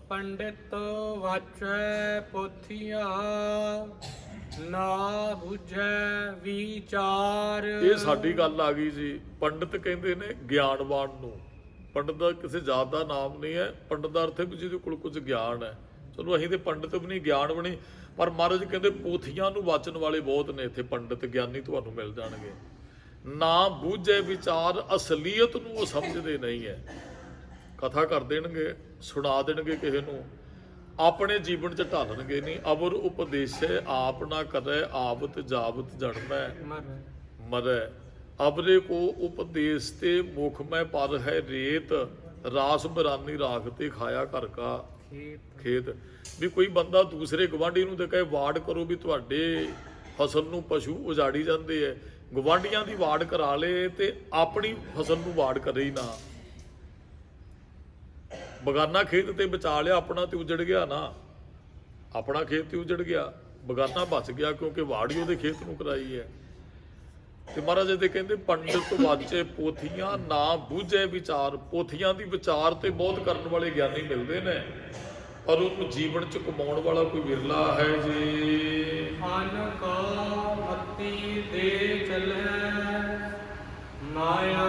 ਪੰਡਿਤ ਵਾਚੈ ਪੋਥੀਆਂ ਨਾ ਬੁਝੈ ਵਿਚਾਰ। ਇਹ ਸਾਡੀ ਗੱਲ ਆ ਗਈ ਜੀ। ਪੰਡਿਤ ਕਹਿੰਦੇ ਨੇ ਗਿਆਨਵਾਨ ਨੂੰ। ਪੰਡਿਤ ਦਾ ਕਿਸੇ ਜਾਤ ਦਾ ਨਾਮ ਨਹੀਂ ਹੈ। ਪੰਡਿਤ ਦਾ ਅਰਥ ਹੈ ਵੀ ਜਿਹਦੇ ਕੋਲ ਕੁਝ ਗਿਆਨ ਹੈ। ਚਲੋ ਅਸੀਂ ਤੇ ਪੰਡਿਤ ਵੀ ਨਹੀਂ ਗਿਆਨ ਵੀ ਨਹੀਂ, ਪਰ ਮਹਾਰਾਜ ਕਹਿੰਦੇ ਪੋਥੀਆਂ ਨੂੰ ਵਾਚਣ ਵਾਲੇ ਬਹੁਤ ਨੇ ਇੱਥੇ ਪੰਡਿਤ ਗਿਆਨੀ ਤੁਹਾਨੂੰ ਮਿਲ ਜਾਣਗੇ। ਨਾ ਬੂਝੇ ਵਿਚਾਰ ਅਸਲੀਅਤ ਨੂੰ ਉਹ ਸਮਝਦੇ ਨਹੀਂ ਹੈ। ਕਥਾ ਕਰ ਦੇਣਗੇ, ਸੁਣਾ ਦੇਣਗੇ ਕਿਸੇ ਨੂੰ, ਆਪਣੇ ਜੀਵਨ 'ਚ ਢਾਲਣਗੇ ਨਹੀਂ। ਅਵਰ ਉਪਦੇਸ਼ੇ ਆਪ ਨਾ ਕਰੇ ਆਵਤ ਜਾਵਤ ਜਨਮੈ ਮਰੈ। ਅਬਰੇ ਕੋ ਉਪਦੇਸ਼ ਤੇ ਮੁਖ ਮੈਂ ਪਰ ਹੈ ਰੇਤ ਰਾਸ ਬਰਾਨੀ ਰਾਖ ਤੇ ਖਾਇਆ ਘਰ ਕਾ ਖੇਤ। ਵੀ ਕੋਈ ਬੰਦਾ ਦੂਸਰੇ ਗਵਾਂਢੀ ਨੂੰ ਤੇ ਕਹੇ ਵਾੜ ਕਰੋ ਵੀ ਤੁਹਾਡੇ ਫਸਲ ਨੂੰ ਪਸ਼ੂ ਉਜਾੜੀ ਜਾਂਦੇ ਹੈ, ਗਵਾਂਢੀਆਂ ਦੀ ਵਾੜ ਕਰਾ ਲੇ ਤੇ ਆਪਣੀ ਫਸਲ ਨੂੰ ਵਾੜ ਕਰੇ ਹੀ ਨਾ। ਬਗਾਨਾ ਖੇਤ ਤੇ ਬਚਾ ਲਿਆ, ਆਪਣਾ ਤੇ ਉਜੜ ਗਿਆ ਨਾ। ਆਪਣਾ ਖੇਤ ਤੇ ਉਜੜ ਗਿਆ, ਬਗਾਨਾ ਬਚ ਗਿਆ ਕਿਉਂਕਿ ਵਾੜ ਹੀ ਉਹਦੇ ਖੇਤ ਨੂੰ ਕਰਾਈ ਹੈ। ਤੇ ਮਹਾਰਾਜ ਜੀ ਕਹਿੰਦੇ ਪੰਡਿਤ ਵਾਚੇ ਪੋਥੀਆਂ ਨਾ ਬੂਝੇ ਵਿਚਾਰ। ਪੋਥੀਆਂ ਦੀ ਵਿਚਾਰ ਤੇ ਬਹੁਤ ਕਰਨ ਵਾਲੇ ਗਿਆਨੀ ਮਿਲਦੇ ਨੇ, ਪਰ ਉਹਨੂੰ ਜੀਵਨ ਚ ਕਮਾਉਣ ਵਾਲਾ ਕੋਈ ਵਿਰਲਾ ਹੈ ਜੀ। ਅਨ ਕਾ ਮਤੀ ਦੇ ਚਲੈ ਮਾਇਆ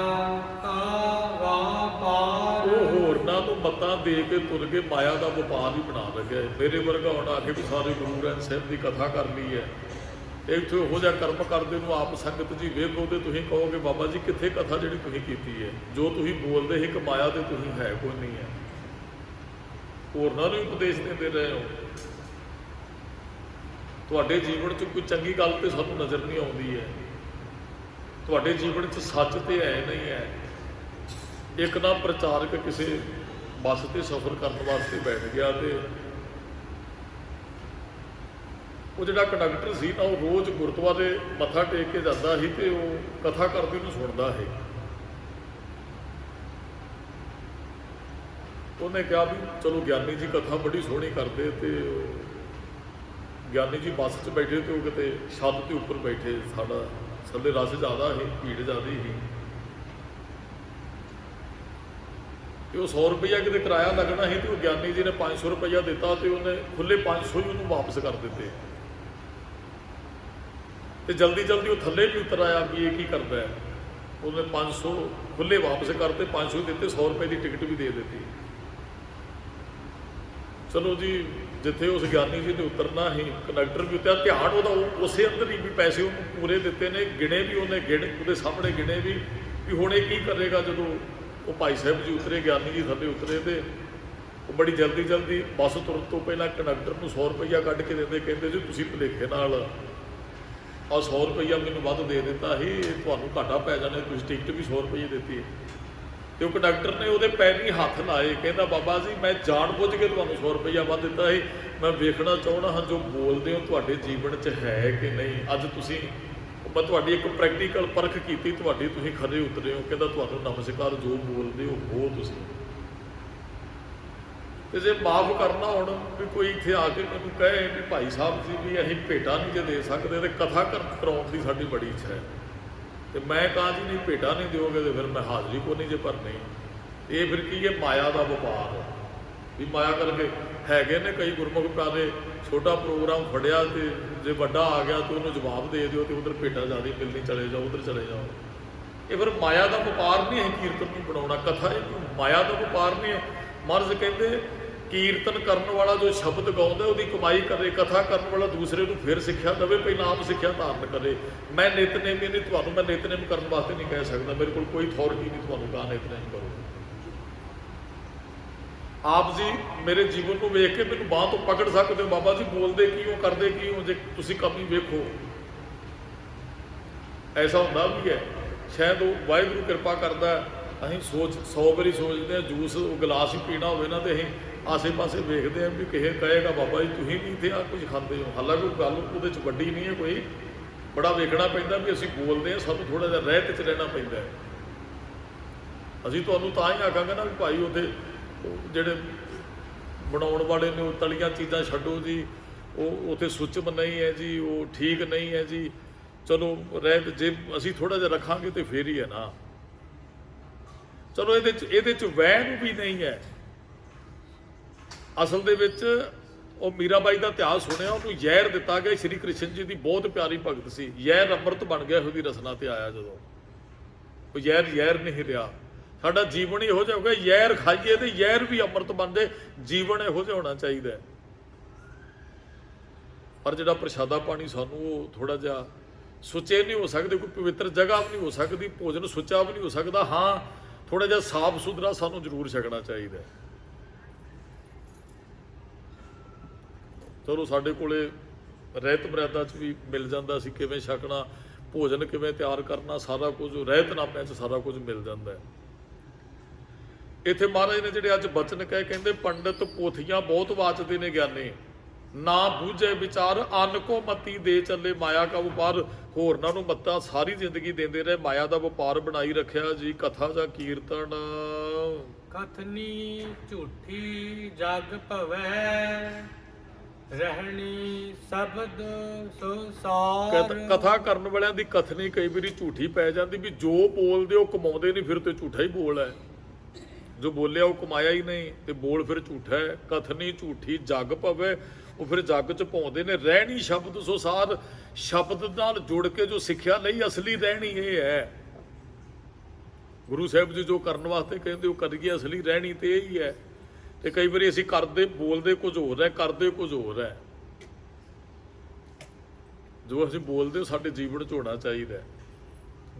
ਕਾ ਵਾਪਾਰ। ਉਹ ਹੋਰਨਾਂ ਨੂੰ ਮੱਤਾਂ ਦੇ ਕੇ ਤੁਰ ਕੇ ਮਾਇਆ ਦਾ ਵਪਾਰ ਹੀ ਬਣਾ ਲੱਗਿਆ। ਮੇਰੇ ਵਰਗਾ ਹੁਣ ਆ ਕੇ ਵੀ ਸਾਰੇ ਗੁਰੂ ਗ੍ਰੰਥ ਸਾਹਿਬ ਦੀ ਕਥਾ ਕਰ ਲਈ ਹੈ, ਇੱਥੇ ਇਹੋ ਜਿਹਾ ਕਰਮ ਕਰਦੇ ਨੂੰ ਆਪ ਸੰਗਤ ਜੀ ਵੇਖੋ ਤੇ ਤੁਸੀਂ ਕਹੋਗੇ ਬਾਬਾ ਜੀ ਕਿੱਥੇ ਕਥਾ ਜਿਹੜੀ ਤੁਸੀਂ ਕੀਤੀ ਹੈ, ਜੋ ਤੁਸੀਂ ਬੋਲਦੇ ਸੀ ਕਮਾਇਆ ਤੇ ਤੁਸੀਂ ਹੈ ਕੋਈ ਨਹੀਂ ਹੈ। ਹੋਰਨਾਂ ਨੂੰ ਉਪਦੇਸ਼ ਦਿੰਦੇ ਰਹੇ ਹੋ। ਤੁਹਾਡੇ ਜੀਵਨ 'ਚ ਕੋਈ ਚੰਗੀ ਗੱਲ ਤੇ ਸਾਨੂੰ ਨਜ਼ਰ ਨਹੀਂ ਆਉਂਦੀ ਹੈ, ਤੁਹਾਡੇ ਜੀਵਨ 'ਚ ਸੱਚ ਤੇ ਹੈ ਨਹੀਂ ਹੈ। ਇੱਕ ਨਾ ਪ੍ਰਚਾਰਕ ਕਿਸੇ ਬੱਸ ਤੇ ਸਫ਼ਰ ਕਰਨ ਵਾਸਤੇ ਬੈਠ ਗਿਆ ਤੇ ਉਹ ਜਿਹੜਾ ਕੰਡਕਟਰ ਸੀ ਨਾ ਉਹ ਰੋਜ਼ ਗੁਰਦੁਆਰੇ ਮੱਥਾ ਟੇਕ ਕੇ ਜਾਂਦਾ ਸੀ ਤੇ ਉਹ ਕਥਾ ਕਰਦੇ ਨੂੰ ਸੁਣਦਾ ਸੀ। ਉਹਨੇ ਕਿਹਾ ਵੀ ਚਲੋ ਗਿਆਨੀ ਜੀ ਕਥਾ ਬੜੀ ਸੋਹਣੀ ਕਰਦੇ, ਤੇ ਗਿਆਨੀ ਜੀ ਬੱਸ 'ਚ ਬੈਠੇ ਤੇ ਉਹ ਕਿਤੇ ਛੱਤ ਦੇ ਉੱਪਰ ਬੈਠੇ, ਸਾਡਾ ਥੱਲੇ ਰਸ਼ ਜ਼ਿਆਦਾ ਸੀ, ਭੀੜ ਜ਼ਿਆਦਾ ਸੀ, ਤੇ ਉਹ 100 ਰੁਪਈਆ ਕਿਤੇ ਕਿਰਾਇਆ ਲੱਗਣਾ ਸੀ ਤੇ ਉਹ ਗਿਆਨੀ ਜੀ ਨੇ 500 ਰੁਪਈਆ ਦਿੱਤਾ ਤੇ ਉਹਨੇ ਖੁੱਲੇ 500 ਹੀ ਉਹਨੂੰ ਵਾਪਸ ਕਰ ਦਿੱਤੇ। ਤੇ ਜਲਦੀ ਜਲਦੀ ਉਹ ਥੱਲੇ ਵੀ ਉਤਰ ਆਇਆ ਵੀ ਇਹ ਕੀ ਕਰਦਾ ਹੈ। ਉਹਨੇ 500 ਖੁੱਲੇ ਵਾਪਸ ਕਰਤੇ, 500 ਦਿੱਤੇ, 100 ਰੁਪਏ ਦੀ ਟਿਕਟ ਵੀ ਦੇ ਦਿੱਤੀ। ਚਲੋ ਜੀ ਜਿੱਥੇ ਉਸ ਗਿਆਨੀ ਜੀ ਨੇ ਉਤਰਨਾ ਸੀ ਕੰਡਕਟਰ ਵੀ ਉਤਰਿਆ, ਧਿਆਨ ਉਹਦਾ ਉਸੇ ਅੰਦਰ ਹੀ ਵੀ ਪੈਸੇ ਉਹਨੂੰ ਪੂਰੇ ਦਿੱਤੇ ਨੇ, ਗਿਣੇ ਵੀ ਉਹਨੇ, ਉਹਦੇ ਸਾਹਮਣੇ ਗਿਣੇ ਵੀ ਹੁਣ ਇਹ ਕੀ ਕਰੇਗਾ। ਜਦੋਂ ਉਹ ਭਾਈ ਸਾਹਿਬ ਜੀ ਉਤਰੇ, ਗਿਆਨੀ ਜੀ ਥੱਲੇ ਉਤਰੇ ਤੇ ਉਹ ਬੜੀ ਜਲਦੀ ਜਲਦੀ ਬੱਸ ਤੁਰਨ ਤੋਂ ਪਹਿਲਾਂ ਕੰਡਕਟਰ ਨੂੰ 100 ਰੁਪਈਆ ਕੱਢ ਕੇ ਦਿੰਦੇ, ਕਹਿੰਦੇ ਜੀ ਤੁਸੀਂ ਭੁਲੇਖੇ ਨਾਲ ਆਹ 100 ਰੁਪਈਆ ਮੈਨੂੰ ਵੱਧ ਦੇ ਦਿੱਤਾ ਸੀ, ਤੁਹਾਨੂੰ ਘਾਟਾ ਪੈ ਜਾਣਾ, ਤੁਸੀਂ ਟਿਕਟ ਵੀ 100 ਰੁਪਈਏ ਦਿੱਤੀ। ਤੇ ਉਹ ਕੰਡਕਟਰ ਨੇ ਉਹਦੇ ਪੈਰੀਂ ਹੱਥ ਲਾਏ, ਕਹਿੰਦਾ ਬਾਬਾ ਜੀ ਮੈਂ ਜਾਣ ਬੁੱਝ ਕੇ ਤੁਹਾਨੂੰ 100 ਰੁਪਈਆ ਵੱਧ ਦਿੱਤਾ ਸੀ, ਮੈਂ ਵੇਖਣਾ ਚਾਹੁੰਦਾ ਹਾਂ ਜੋ ਬੋਲਦੇ ਹੋ ਤੁਹਾਡੇ ਜੀਵਨ 'ਚ ਹੈ ਕਿ ਨਹੀਂ। ਅੱਜ ਤੁਸੀਂ, ਮੈਂ ਤੁਹਾਡੀ ਇੱਕ ਪ੍ਰੈਕਟੀਕਲ ਪਰਖ ਕੀਤੀ, ਤੁਹਾਡੀ ਤੁਸੀਂ ਖਰੇ ਉਤਰੇ ਹੋ। ਕਹਿੰਦਾ ਤੁਹਾਨੂੰ ਨਮਸਕਾਰ, ਜੋ ਬੋਲਦੇ ਹੋ ਤੁਸੀਂ। ਤੇ ਜੇ ਮਾਫ ਕਰਨਾ ਹੁਣ ਵੀ ਕੋਈ ਇੱਥੇ ਆ ਕੇ ਮੈਨੂੰ ਕਹੇ ਵੀ ਭਾਈ ਸਾਹਿਬ ਜੀ ਵੀ ਅਸੀਂ ਭੇਟਾ ਨਹੀਂ ਜੇ ਦੇ ਸਕਦੇ ਤੇ ਕਥਾ ਕਰਾਉਣ ਦੀ ਸਾਡੀ ਬੜੀ ਇੱਛਾ ਹੈ, ਤੇ ਮੈਂ ਕਹਾਂ ਜੀ ਨਹੀਂ ਭੇਟਾ ਨਹੀਂ ਦਿਓਗੇ ਤੇ ਫਿਰ ਮੈਂ ਹਾਜ਼ਰੀ ਕੋ ਨਹੀਂ ਜੇ ਭਰਨੀ। ਇਹ ਫਿਰ ਕੀ ਹੈ, ਮਾਇਆ ਦਾ ਵਪਾਰ ਵੀ ਮਾਇਆ ਕਰਕੇ ਹੈਗੇ ਨੇ ਕਈ ਗੁਰਮੁਖ ਪਿਆਰੇ, ਛੋਟਾ ਪ੍ਰੋਗਰਾਮ ਫੜਿਆ ਤੇ ਜੇ ਵੱਡਾ ਆ ਗਿਆ ਤੇ ਉਹਨੂੰ ਜਵਾਬ ਦੇ ਦਿਓ ਤੇ ਉਧਰ ਭੇਟਾ ਜ਼ਿਆਦਾ ਮਿਲਣੀ, ਚਲੇ ਜਾਓ ਉਧਰ ਚਲੇ ਜਾਓ। ਇਹ ਫਿਰ ਮਾਇਆ ਦਾ ਵਪਾਰ ਨਹੀਂ ਹੈ ਕੀਰਤਨ ਨੂੰ ਬਣਾਉਣਾ। ਕਥਾ ਇਹ ਮਾਇਆ ਦਾ ਵਪਾਰ ਨਹੀਂ ਹੈ। ਮਹਾਰਾਜ ਕਹਿੰਦੇ ਕੀਰਤਨ ਕਰਨ ਵਾਲਾ ਜੋ ਸ਼ਬਦ ਗਾਉਂਦਾ ਉਹਦੀ ਕਮਾਈ ਕਰੇ, ਕਥਾ ਕਰਨ ਵਾਲਾ ਦੂਸਰੇ ਨੂੰ ਫਿਰ ਸਿੱਖਿਆ ਦੇਵੇ, ਪਹਿਲਾਂ ਆਪ ਸਿੱਖਿਆ ਧਾਰਨ ਕਰੇ। ਮੈਂ ਨਿਤਨੇਮੀ ਨਹੀਂ, ਤੁਹਾਨੂੰ ਮੈਂ ਨਿਤਨੇਮ ਕਰਨ ਵਾਸਤੇ ਨਹੀਂ ਕਹਿ ਸਕਦਾ, ਮੇਰੇ ਕੋਲ ਕੋਈ ਅਥਾਰਟੀ ਨਹੀਂ ਤੁਹਾਨੂੰ ਕਹਾਂ ਨਿਤਨੇਮ ਕਰੋ। ਆਪ ਜੀ ਮੇਰੇ ਜੀਵਨ ਨੂੰ ਵੇਖ ਕੇ ਮੈਨੂੰ ਬਾਂਹ ਤੋਂ ਪਕੜ ਸਕਦੇ ਹੋ, ਬਾਬਾ ਜੀ ਬੋਲਦੇ ਕੀ ਹੋ, ਕਰਦੇ ਕੀ ਹੋ, ਜੇ ਤੁਸੀਂ ਕਮੀ ਵੇਖੋ। ਐਸਾ ਹੁੰਦਾ ਵੀ ਹੈ, ਸ਼ਾਇਦ ਉਹ ਵਾਹਿਗੁਰੂ ਕਿਰਪਾ ਕਰਦਾ। ਅਸੀਂ 100 ਵਾਰੀ ਸੋਚਦੇ ਹਾਂ ਜੂਸ ਉਹ ਗਲਾਸ ਹੀ ਪੀਣਾ ਹੋਵੇ ਨਾ, ਤੇ ਅਸੀਂ ਆਸੇ ਪਾਸੇ ਵੇਖਦੇ ਹਾਂ ਵੀ ਕਿਸੇ ਕਹੇਗਾ ਬਾਬਾ ਜੀ ਤੁਸੀਂ ਵੀ ਇੱਥੇ ਆ ਕੁਝ ਖਾਂਦੇ ਹੋ। ਹਾਲਾਂਕਿ ਉਹ ਗੱਲ ਉਹਦੇ 'ਚ ਵੱਡੀ ਨਹੀਂ ਹੈ ਕੋਈ, ਬੜਾ ਵੇਖਣਾ ਪੈਂਦਾ ਵੀ ਅਸੀਂ ਬੋਲਦੇ ਹਾਂ, ਸਾਨੂੰ ਥੋੜ੍ਹਾ ਜਿਹਾ ਰਹਿਤ 'ਚ ਰਹਿਣਾ ਪੈਂਦਾ। ਅਸੀਂ ਤੁਹਾਨੂੰ ਤਾਂ ਹੀ ਆਖਾਂਗੇ ਨਾ ਵੀ ਭਾਈ ਉੱਥੇ ਜਿਹੜੇ ਬਣਾਉਣ ਵਾਲੇ ਨੇ ਉਹ ਤਲੀਆਂ ਚੀਜ਼ਾਂ ਛੱਡੋ ਜੀ, ਉਹ ਉੱਥੇ ਸੁੱਚਮ ਨਹੀਂ ਹੈ ਜੀ, ਉਹ ਠੀਕ ਨਹੀਂ ਹੈ ਜੀ। ਚਲੋ ਰਹਿਤ ਜੇ ਅਸੀਂ ਥੋੜ੍ਹਾ ਜਿਹਾ ਰੱਖਾਂਗੇ ਤੇ ਫੇਰ ਹੀ ਹੈ ਨਾ। ਚਲੋ ਇਹਦੇ 'ਚ ਵਹਿ ਨੂੰ ਵੀ ਨਹੀਂ ਹੈ। ਅਸਲ ਦੇ ਵਿੱਚ ਉਹ ਮੀਰਾਬਾਈ ਦਾ ਇਤਿਹਾਸ ਸੁਣਿਆ, ਉਹਨੂੰ ਜ਼ਹਿਰ ਦਿੱਤਾ ਗਿਆ। ਸ਼੍ਰੀ ਕ੍ਰਿਸ਼ਨ ਜੀ ਦੀ ਬਹੁਤ ਪਿਆਰੀ ਭਗਤ ਸੀ, ਜ਼ਹਿਰ ਅੰਮ੍ਰਿਤ ਬਣ ਗਿਆ ਉਹਦੀ ਰਸਨਾ ਤੇ ਆਇਆ। ਜਦੋਂ ਉਹ ਜ਼ਹਿਰ ਨਹੀਂ ਰਿਹਾ। ਸਾਡਾ ਜੀਵਨ ਹੀ ਇਹੋ ਜਿਹਾ ਹੋ ਗਿਆ, ਜ਼ਹਿਰ ਖਾਈਏ ਤੇ ਜ਼ਹਿਰ ਵੀ ਅੰਮ੍ਰਿਤ ਬਣ ਜਾਏ। ਜੀਵਨ ਇਹੋ ਜਿਹਾ ਹੋਣਾ ਚਾਹੀਦਾ। ਪਰ ਜਿਹੜਾ ਪ੍ਰਸ਼ਾਦਾ ਪਾਣੀ ਸਾਨੂੰ ਉਹ ਥੋੜਾ ਜਿਹਾ ਸੁੱਚੇ ਨਹੀਂ ਹੋ ਸਕਦੇ, ਕੋਈ ਪਵਿੱਤਰ ਜਗ੍ਹਾ ਵੀ ਨਹੀਂ ਹੋ ਸਕਦੀ, ਭੋਜਨ ਸੁੱਚਾ ਵੀ ਨਹੀਂ ਹੋ ਸਕਦਾ। ਹਾਂ ਥੋੜਾ ਜਿਹਾ ਸਾਫ ਸੁਥਰਾ ਸਾਨੂੰ ਜ਼ਰੂਰ ਛਕਣਾ ਚਾਹੀਦਾ। ਚਲੋ ਸਾਡੇ ਕੋਲੇ ਰਹਿਤ ਮਰਿਆਦਾ 'ਚ ਵੀ ਮਿਲ ਜਾਂਦਾ ਸੀ, ਕਿਵੇਂ ਛਕਣਾ, ਭੋਜਨ ਕਿਵੇਂ ਤਿਆਰ ਕਰਨਾ, ਸਾਰਾ ਕੁਝ ਰਹਿਤਨਾਮਿਆਂ 'ਚ ਸਾਰਾ ਕੁਝ ਮਿਲ ਜਾਂਦਾ। ਇੱਥੇ ਮਹਾਰਾਜ ਨੇ ਜਿਹੜੇ ਅੱਜ ਬਚਨ ਕਹੇ, ਕਹਿੰਦੇ ਪੰਡਿਤ ਪੋਥੀਆਂ ਬਹੁਤ ਵਾਚਦੇ ਨੇ ਗਿਆਨੀ, ਨਾ ਬੂਝੇ ਵਿਚਾਰ ਅੰਨ ਕੋ ਮਤੀ ਦੇ ਚੱਲੇ ਮਾਇਆ ਕਾ ਵਪਾਰ। ਹੋਰਨਾਂ ਨੂੰ ਮੱਤਾਂ ਸਾਰੀ ਜ਼ਿੰਦਗੀ ਦਿੰਦੇ ਰਹੇ, ਮਾਇਆ ਦਾ ਵਪਾਰ ਬਣਾਈ ਰੱਖਿਆ ਜੀ। ਕਥਾ ਜਾਂ ਕੀਰਤਨ ਕਥਨੀ ਝੂਠੀ ਜਗ ਭਵੈ ਰਹਿਣੀ ਸ਼ਬਦ ਸੁਸਾਰ। ਕਥਾ ਕਰਨ ਵਾਲਿਆਂ ਦੀ ਕਥਨੀ ਕਈ ਵਾਰੀ ਝੂਠੀ ਪੈ ਜਾਂਦੀ ਵੀ ਜੋ ਬੋਲਦੇ ਉਹ ਕਮਾਉਂਦੇ ਨਹੀਂ, ਫਿਰ ਤੇ ਝੂਠਾ ਹੀ ਬੋਲ ਹੈ। ਜੋ ਬੋਲਿਆ ਉਹ ਕਮਾਇਆ ਹੀ ਨਹੀਂ ਤੇ ਬੋਲ ਫਿਰ ਝੂਠਾ ਹੈ। ਕਥਨੀ ਝੂਠੀ ਜਗ ਪਵੇ, ਉਹ ਫਿਰ ਜੱਗ ਚ ਪਾਉਂਦੇ ਨੇ। ਰਹਿਣੀ ਸ਼ਬਦ ਸੁਸਾਰ, ਸ਼ਬਦ ਨਾਲ ਜੁੜ ਕੇ ਜੋ ਸਿੱਖਿਆ ਲਈ ਅਸਲੀ ਰਹਿਣੀ ਇਹ ਹੈ। ਗੁਰੂ ਸਾਹਿਬ ਜੀ ਜੋ ਕਰਨ ਵਾਸਤੇ ਕਹਿੰਦੇ ਉਹ ਕਰੀਏ, ਅਸਲੀ ਰਹਿਣੀ ਤੇ ਇਹ ਹੀ ਹੈ। ਤੇ ਕਈ ਵਾਰੀ ਅਸੀਂ ਕਰਦੇ ਬੋਲਦੇ ਕੁਝ ਹੋਰ ਹੈ, ਕਰਦੇ ਕੁਝ ਹੋਰ ਹੈ। ਜੋ ਅਸੀਂ ਬੋਲਦੇ ਉਹ ਸਾਡੇ ਜੀਵਨ 'ਚ ਹੋਣਾ ਚਾਹੀਦਾ।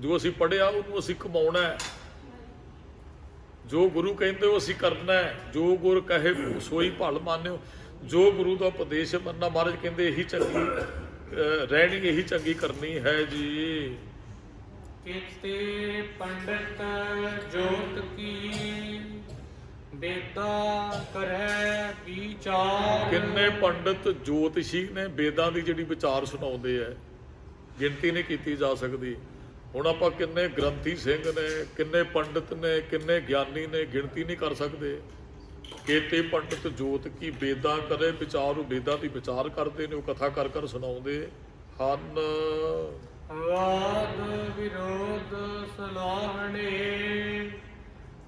ਜੋ ਅਸੀਂ ਪੜ੍ਹਿਆ ਉਹਨੂੰ ਅਸੀਂ ਕਮਾਉਣਾ ਹੈ। ਜੋ ਗੁਰੂ ਕਹਿੰਦੇ ਉਹ ਅਸੀਂ ਕਰਨਾ ਹੈ। ਜੋ ਗੁਰ ਕਹੇ ਸੋਈ ਭਲ ਮਾਨਿਓ, ਜੋ ਗੁਰੂ ਦਾ ਉਪਦੇਸ਼ ਮੰਨਣਾ। ਮਹਾਰਾਜ ਕਹਿੰਦੇ ਇਹੀ ਚੰਗੀ ਰਹਿਣੀ, ਇਹੀ ਚੰਗੀ ਕਰਨੀ ਹੈ ਜੀ। ਕੀਤੇ ਪੰਡਤ ਜੋਤ ਕੀ ਬੇਦਾ ਕਰੈ ਵਿਚਾਰ। ਕਿੰਨੇ ਪੰਡਤ ਜੋਤਿਸ਼ੀ ਨੇ ਵੇਦਾਂ ਦੀ ਜਿਹੜੀ ਵਿਚਾਰ ਸੁਣਾਉਂਦੇ ਆ, ਗਿਣਤੀ ਨਹੀਂ ਕੀਤੀ ਜਾ ਸਕਦੀ। ਹੁਣ ਆਪਾਂ ਕਿੰਨੇ ਗ੍ਰੰਥੀ ਸਿੰਘ ਨੇ, ਕਿੰਨੇ ਪੰਡਤ ਨੇ, ਕਿੰਨੇ ਗਿਆਨੀ ਨੇ, ਗਿਣਤੀ ਨਹੀਂ ਕਰ ਸਕਦੇ। ਕੇਤੇ ਪੰਡਤ ਜੋਤ ਕੀ ਵੇਦਾਂ ਕਰੇ ਵਿਚਾਰ, ਉਹ ਵੇਦਾਂ ਦੀ ਵਿਚਾਰ ਕਰਦੇ ਨੇ, ਉਹ ਕਥਾ ਕਰ ਕਰ ਸੁਣਾਉਂਦੇ ਹਨ। ਵਾਦ ਵਿਰੋਧ ਸਲਾਹਣੇ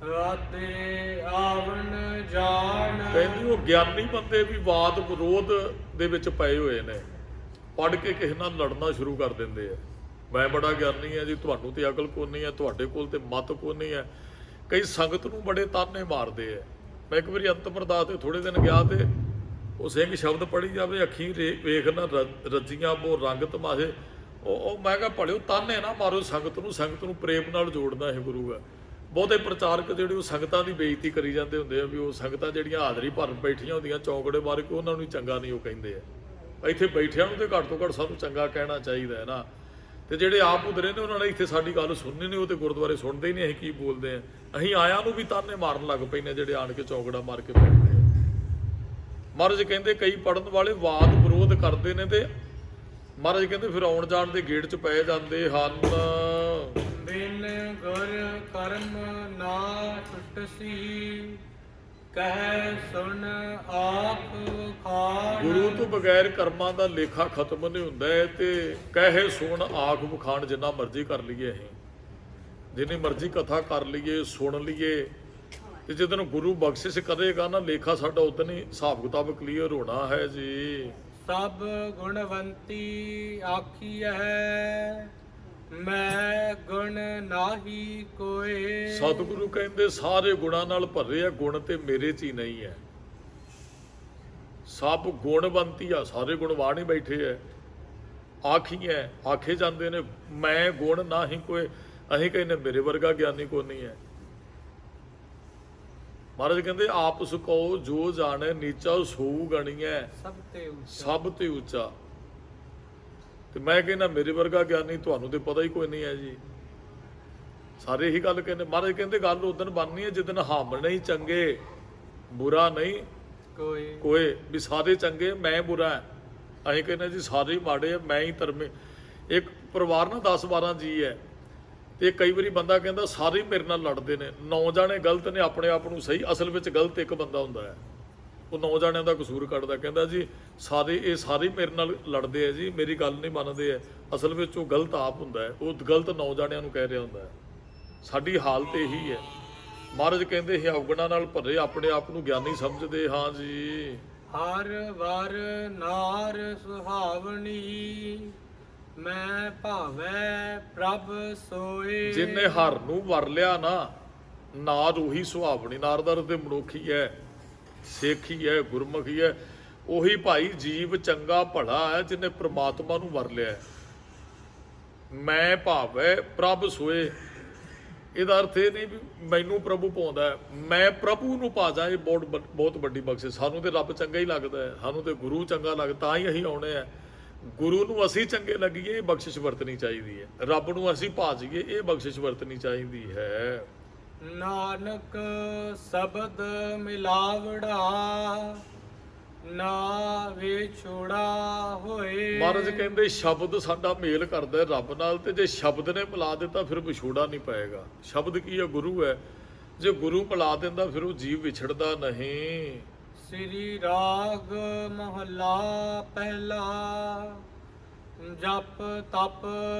ਰਾਦੇ ਆਵਣ ਜਾਣ। ਕਹਿੰਦੀ ਉਹ ਗਿਆਨੀ ਬੰਦੇ ਵੀ ਵਾਦ ਵਿਰੋਧ ਦੇ ਵਿੱਚ ਪਏ ਹੋਏ ਨੇ। ਪੜ੍ਹ ਕੇ ਕਿਸੇ ਨਾਲ ਲੜਨਾ ਸ਼ੁਰੂ ਕਰ ਦਿੰਦੇ ਆ। ਮੈਂ ਬੜਾ ਗਿਆਨੀ ਆ ਜੀ, ਤੁਹਾਨੂੰ ਤੇ ਅਕਲ ਕੋਈ ਨਹੀਂ ਹੈ, ਤੁਹਾਡੇ ਕੋਲ ਤੇ ਮਤ ਕੋਈ ਨਹੀਂ ਹੈ। ਕਈ ਸੰਗਤ ਨੂੰ ਬੜੇ ਤਾਨੇ ਮਾਰਦੇ ਆ। ਮੈਂ ਇੱਕ ਵਾਰੀ ਅੰਤਮ ਅਰਦਾਸ ਤੇ ਥੋੜੇ ਦਿਨ ਗਿਆ ਤੇ ਉਹ ਸਿੰਘ ਸ਼ਬਦ ਪੜ੍ਹੀ ਜਾਵੇ, ਅੱਖੀਂ ਵੇਖ ਨਾ ਰੱਜੀਆਂ ਬੋ ਰੰਗ ਤਮਾਸ਼ੇ। ਉਹ ਮੈਂ ਕਿਹਾ ਭਲਿਓ ਤਾਨੇ ਨਾ ਮਾਰੋ ਸੰਗਤ ਨੂੰ, ਸੰਗਤ ਨੂੰ ਪ੍ਰੇਮ ਨਾਲ ਜੋੜਨਾ ਇਹ ਗੁਰੂ ਹੈ। ਬਹੁਤੇ ਪ੍ਰਚਾਰਕ ਜਿਹੜੇ ਉਹ ਸੰਗਤਾਂ ਦੀ ਬੇਇੱਜ਼ਤੀ ਕਰੀ ਜਾਂਦੇ ਹੁੰਦੇ ਆ ਵੀ ਉਹ ਸੰਗਤਾਂ ਜਿਹੜੀਆਂ ਹਾਜ਼ਰੀ ਭਰਨ ਬੈਠੀਆਂ ਹੁੰਦੀਆਂ ਚੌਂਕੜੇ ਮਾਰ ਕੇ, ਉਹਨਾਂ ਨੂੰ ਹੀ ਚੰਗਾ ਨਹੀਂ ਉਹ ਕਹਿੰਦੇ ਆ। ਇੱਥੇ ਬੈਠਿਆਂ ਨੂੰ ਤੇ ਘੱਟ ਤੋਂ ਘੱਟ ਸਾਨੂੰ ਚੰਗਾ ਕਹਿਣਾ ਚਾਹੀਦਾ ਹੈ ਨਾ। ਤੇ ਜਿਹੜੇ ਆਪ ਉਧਰੇ ਨੇ ਉਹਨਾਂ ਨੇ ਇੱਥੇ ਸਾਡੀ ਗੱਲ ਸੁਣਨੀ ਨਹੀਂ, ਉਹ ਤੇ ਗੁਰਦੁਆਰੇ ਸੁਣਦੇ ਹੀ ਨਹੀਂ ਅਸੀਂ ਕੀ ਬੋਲਦੇ ਆ। ਅਸੀਂ ਆਇਆਂ ਨੂੰ ਵੀ ਤਾਨੇ ਮਾਰਨ ਲੱਗ ਪਏ ਨੇ ਜਿਹੜੇ ਆਣ ਕੇ ਚੌਂਕੜਾ ਮਾਰ ਕੇ ਬੈਠਦੇ ਆ। ਮਹਾਰਾਜ ਕਹਿੰਦੇ ਕਈ ਪੜਨ ਵਾਲੇ ਵਾਦ ਵਿਰੋਧ ਕਰਦੇ ਨੇ ਤੇ ਮਹਾਰਾਜ ਕਹਿੰਦੇ ਫਿਰ ਆਉਣ ਜਾਣ ਦੇ ਗੇੜ 'ਚ ਪੈ ਜਾਂਦੇ ਹਨ। ਬਿਨ ਗੁਰ ਕਰਮ ਨਾ ਟੁੱਟਸੀ ਕਹਿ ਸੁਣ ਆਪ ਖਾਨ। ਗੁਰੂ ਤੋਂ ਬਗੈਰ ਕਰਮਾਂ ਦਾ ਲੇਖਾ ਖਤਮ ਨਹੀਂ ਹੁੰਦਾ ਹੈ। ਤੇ ਕਹੇ ਸੁਣ ਆਖ ਵਿਖਾਣ, ਜਿੰਨਾ ਮਰਜ਼ੀ ਕਰ ਲਈਏ, ਅਸੀਂ ਜਿੰਨੀ ਮਰਜ਼ੀ ਕਥਾ ਕਰ ਲਈਏ, ਸੁਣ ਲਈਏ, ਤੇ ਜਦੋਂ ਗੁਰੂ ਬਖਸ਼ਿਸ਼ ਕਰੇਗਾ ਨਾ ਲੇਖਾ ਸਾਡਾ ਉਦੋਂ ਹੀ ਹਿਸਾਬ ਕਿਤਾਬ ਕਲੀਅਰ ਹੋਣਾ ਹੈ ਜੀ। ਸਭ ਗੁਣਵੰਤੀ ਆਖੀ ਹੈ ਮੈਂ ਗੁਣ ਨਾਹੀ ਕੋਏ। ਸਤਿਗੁਰੂ ਕਹਿੰਦੇ ਸਾਰੇ ਗੁਣਾਂ ਨਾਲ ਭਰੇ ਆ, ਗੁਣ ਤੇ ਮੇਰੇ 'ਚ ਹੀ ਨਹੀਂ ਹੈ। ਸਭ ਗੁਣਵੰਤੀ ਆ, ਸਾਰੇ ਗੁਣਵਾਨ ਹੀ ਬੈਠੇ ਐ। ਆਖੀ ਹੈ, ਆਖੇ ਜਾਂਦੇ ਨੇ ਮੈਂ ਗੁਣ ਨਾਹੀ ਕੋਏ। ਅਸੀਂ ਕਹਿੰਦੇ ਮੇਰੇ ਵਰਗਾ ਗਿਆਨੀ ਕੋਈ ਨਹੀਂ ਹੈ। ਮਹਾਰਾਜ ਕਹਿੰਦੇ ਆਪ ਸੁਕੋ ਜੋ ਜਾਣੇ ਨੀਚਾ ਸੋ ਗਣੀਐ ਸਭ ਤੇ ਉੱਚਾ। ਤੇ ਮੈਂ ਕਹਿੰਦਾ ਮੇਰੇ ਵਰਗਾ ਗਿਆਨੀ ਤੁਹਾਨੂੰ ਤੇ ਪਤਾ ਹੀ ਕੋਈ ਨਹੀਂ ਹੈ ਜੀ। ਸਾਰੇ ਇਹੀ ਗੱਲ ਕਹਿੰਦੇ। ਮਹਾਰਾਜ ਕਹਿੰਦੇ ਗੱਲ ਉਦਣ ਬਣਨੀ ਹੈ ਜਿੱਦਣ ਹਮ ਨਹੀਂ ਚੰਗੇ ਬੁਰਾ ਨਹੀਂ ਕੋਈ, ਵੀ ਸਾਰੇ ਚੰਗੇ ਮੈਂ ਬੁਰਾ। ਅਸੀਂ ਕਹਿੰਦੇ ਜੀ ਸਾਰੇ ਹੀ ਮਾੜੇ ਆ, ਮੈਂ ਹੀ ਧਰਮੇ। ਇੱਕ ਪਰਿਵਾਰ ਨਾ 10-12 ਜੀ ਹੈ ਤੇ ਕਈ ਵਾਰੀ ਬੰਦਾ ਕਹਿੰਦਾ ਸਾਰੇ ਮੇਰੇ ਨਾਲ ਲੜਦੇ ਨੇ, 9 ਜਾਣੇ ਗਲਤ ਨੇ, ਆਪਣੇ ਆਪ ਨੂੰ ਸਹੀ। ਅਸਲ ਵਿੱਚ ਗਲਤ ਇੱਕ ਬੰਦਾ ਹੁੰਦਾ ਹੈ, ਉਹ 9 ਜਾਣਿਆਂ ਦਾ ਕਸੂਰ ਕੱਢਦਾ। ਕਹਿੰਦਾ ਜੀ ਇਹ ਸਾਰੇ ਮੇਰੇ ਨਾਲ ਲੜਦੇ ਆ ਜੀ, ਮੇਰੀ ਗੱਲ ਨਹੀਂ ਮੰਨਦੇ ਆ। ਅਸਲ ਵਿੱਚ ਉਹ ਗਲਤ ਆਪ ਹੁੰਦਾ ਹੈ, ਉਹ ਗਲਤ 9 ਜਾਣਿਆਂ ਨੂੰ ਕਹਿ ਰਿਹਾ ਹੁੰਦਾ ਹੈ। ਸਾਡੀ ਹਾਲਤ ਇਹੀ ਹੈ। ਮਹਾਰਾਜ ਕਹਿੰਦੇ ਇਹ ਅਵਗੁਣਾਂ ਨਾਲ ਭਰੇ ਆਪਣੇ ਆਪ ਨੂੰ ਗਿਆਨੀ ਸਮਝਦੇ ਹਾਂ ਜੀ। ਹਰ ਵਰ ਨਾਰ ਸੁਹਾਵਣੀ ਮੈਂ ਭਾਵੈ ਪ੍ਰਭ ਸੋਏ। ਜਿੰਨੇ ਹਰ ਨੂੰ ਵਰ ਲਿਆ ਨਾ, ਨਾਰ ਉਹੀ ਸੁਹਾਵਣੀ। ਨਾਰ ਦਾ ਅਰਥ ਮਨੁੱਖੀ ਹੈ, ਸੇਖੀ ਹੈ, ਗੁਰਮੁਖੀ ਹੈ। ਉਹੀ ਭਾਈ ਜੀਵ ਚੰਗਾ ਭਲਾ ਹੈ ਜਿਹਨੇ ਪ੍ਰਮਾਤਮਾ ਨੂੰ ਵਰ ਲਿਆ। ਮੈਂ ਭਾਵੈ ਪ੍ਰਭ ਸੋਏ, ਇਹਦਾ ਅਰਥ ਇਹ ਨਹੀਂ ਵੀ ਮੈਨੂੰ ਪ੍ਰਭੂ ਪਾਉਂਦਾ, ਮੈਂ ਪ੍ਰਭੂ ਨੂੰ ਪਾ ਜਾ। ਇਹ ਬਹੁਤ ਵੱਡੀ ਬਖਸ਼ਿਸ਼। ਸਾਨੂੰ ਤੇ ਰੱਬ ਚੰਗਾ ਹੀ ਲੱਗਦਾ ਹੈ, ਸਾਨੂੰ ਤੇ ਗੁਰੂ ਚੰਗਾ ਲੱਗਦਾ, ਤਾਂ ਹੀ ਅਸੀਂ ਆਉਣੇ ਆ। ਗੁਰੂ ਨੂੰ ਅਸੀਂ ਚੰਗੇ ਲੱਗੀਏ, ਇਹ ਬਖਸ਼ਿਸ਼ ਵਰਤਣੀ ਚਾਹੀਦੀ ਹੈ। ਰੱਬ ਨੂੰ ਅਸੀਂ ਭਾ ਜਾਈਏ, ਇਹ ਬਖਸ਼ਿਸ਼ ਵਰਤਣੀ ਚਾਹੀਦੀ ਹੈ। ਨਾਨਕ ਸ਼ਬਦ ਮਿਲਾਵੜਾ ਨਾ ਵਿਛੋੜਾ ਹੋਏ। ਮਹਾਰਾਜ ਕਹਿੰਦੇ ਸ਼ਬਦ ਸਾਡਾ ਮੇਲ ਕਰਦਾ ਰੱਬ ਨਾਲ, ਤੇ ਜੇ ਸ਼ਬਦ ਨੇ ਮਿਲਾ ਦਿੱਤਾ ਫਿਰ ਵਿਛੋੜਾ ਨਹੀਂ ਪਏਗਾ। ਸ਼ਬਦ ਕੀ ਹੈ? ਗੁਰੂ ਹੈ। ਜੇ ਗੁਰੂ ਮਿਲਾ ਦਿੰਦਾ ਫਿਰ ਉਹ ਜੀਵ ਵਿਛੜਦਾ ਨਹੀਂ। ਸ੍ਰੀ ਰਾਗ ਮਹਲਾ ਪਹਿਲਾ। ਜਪ ਤਪ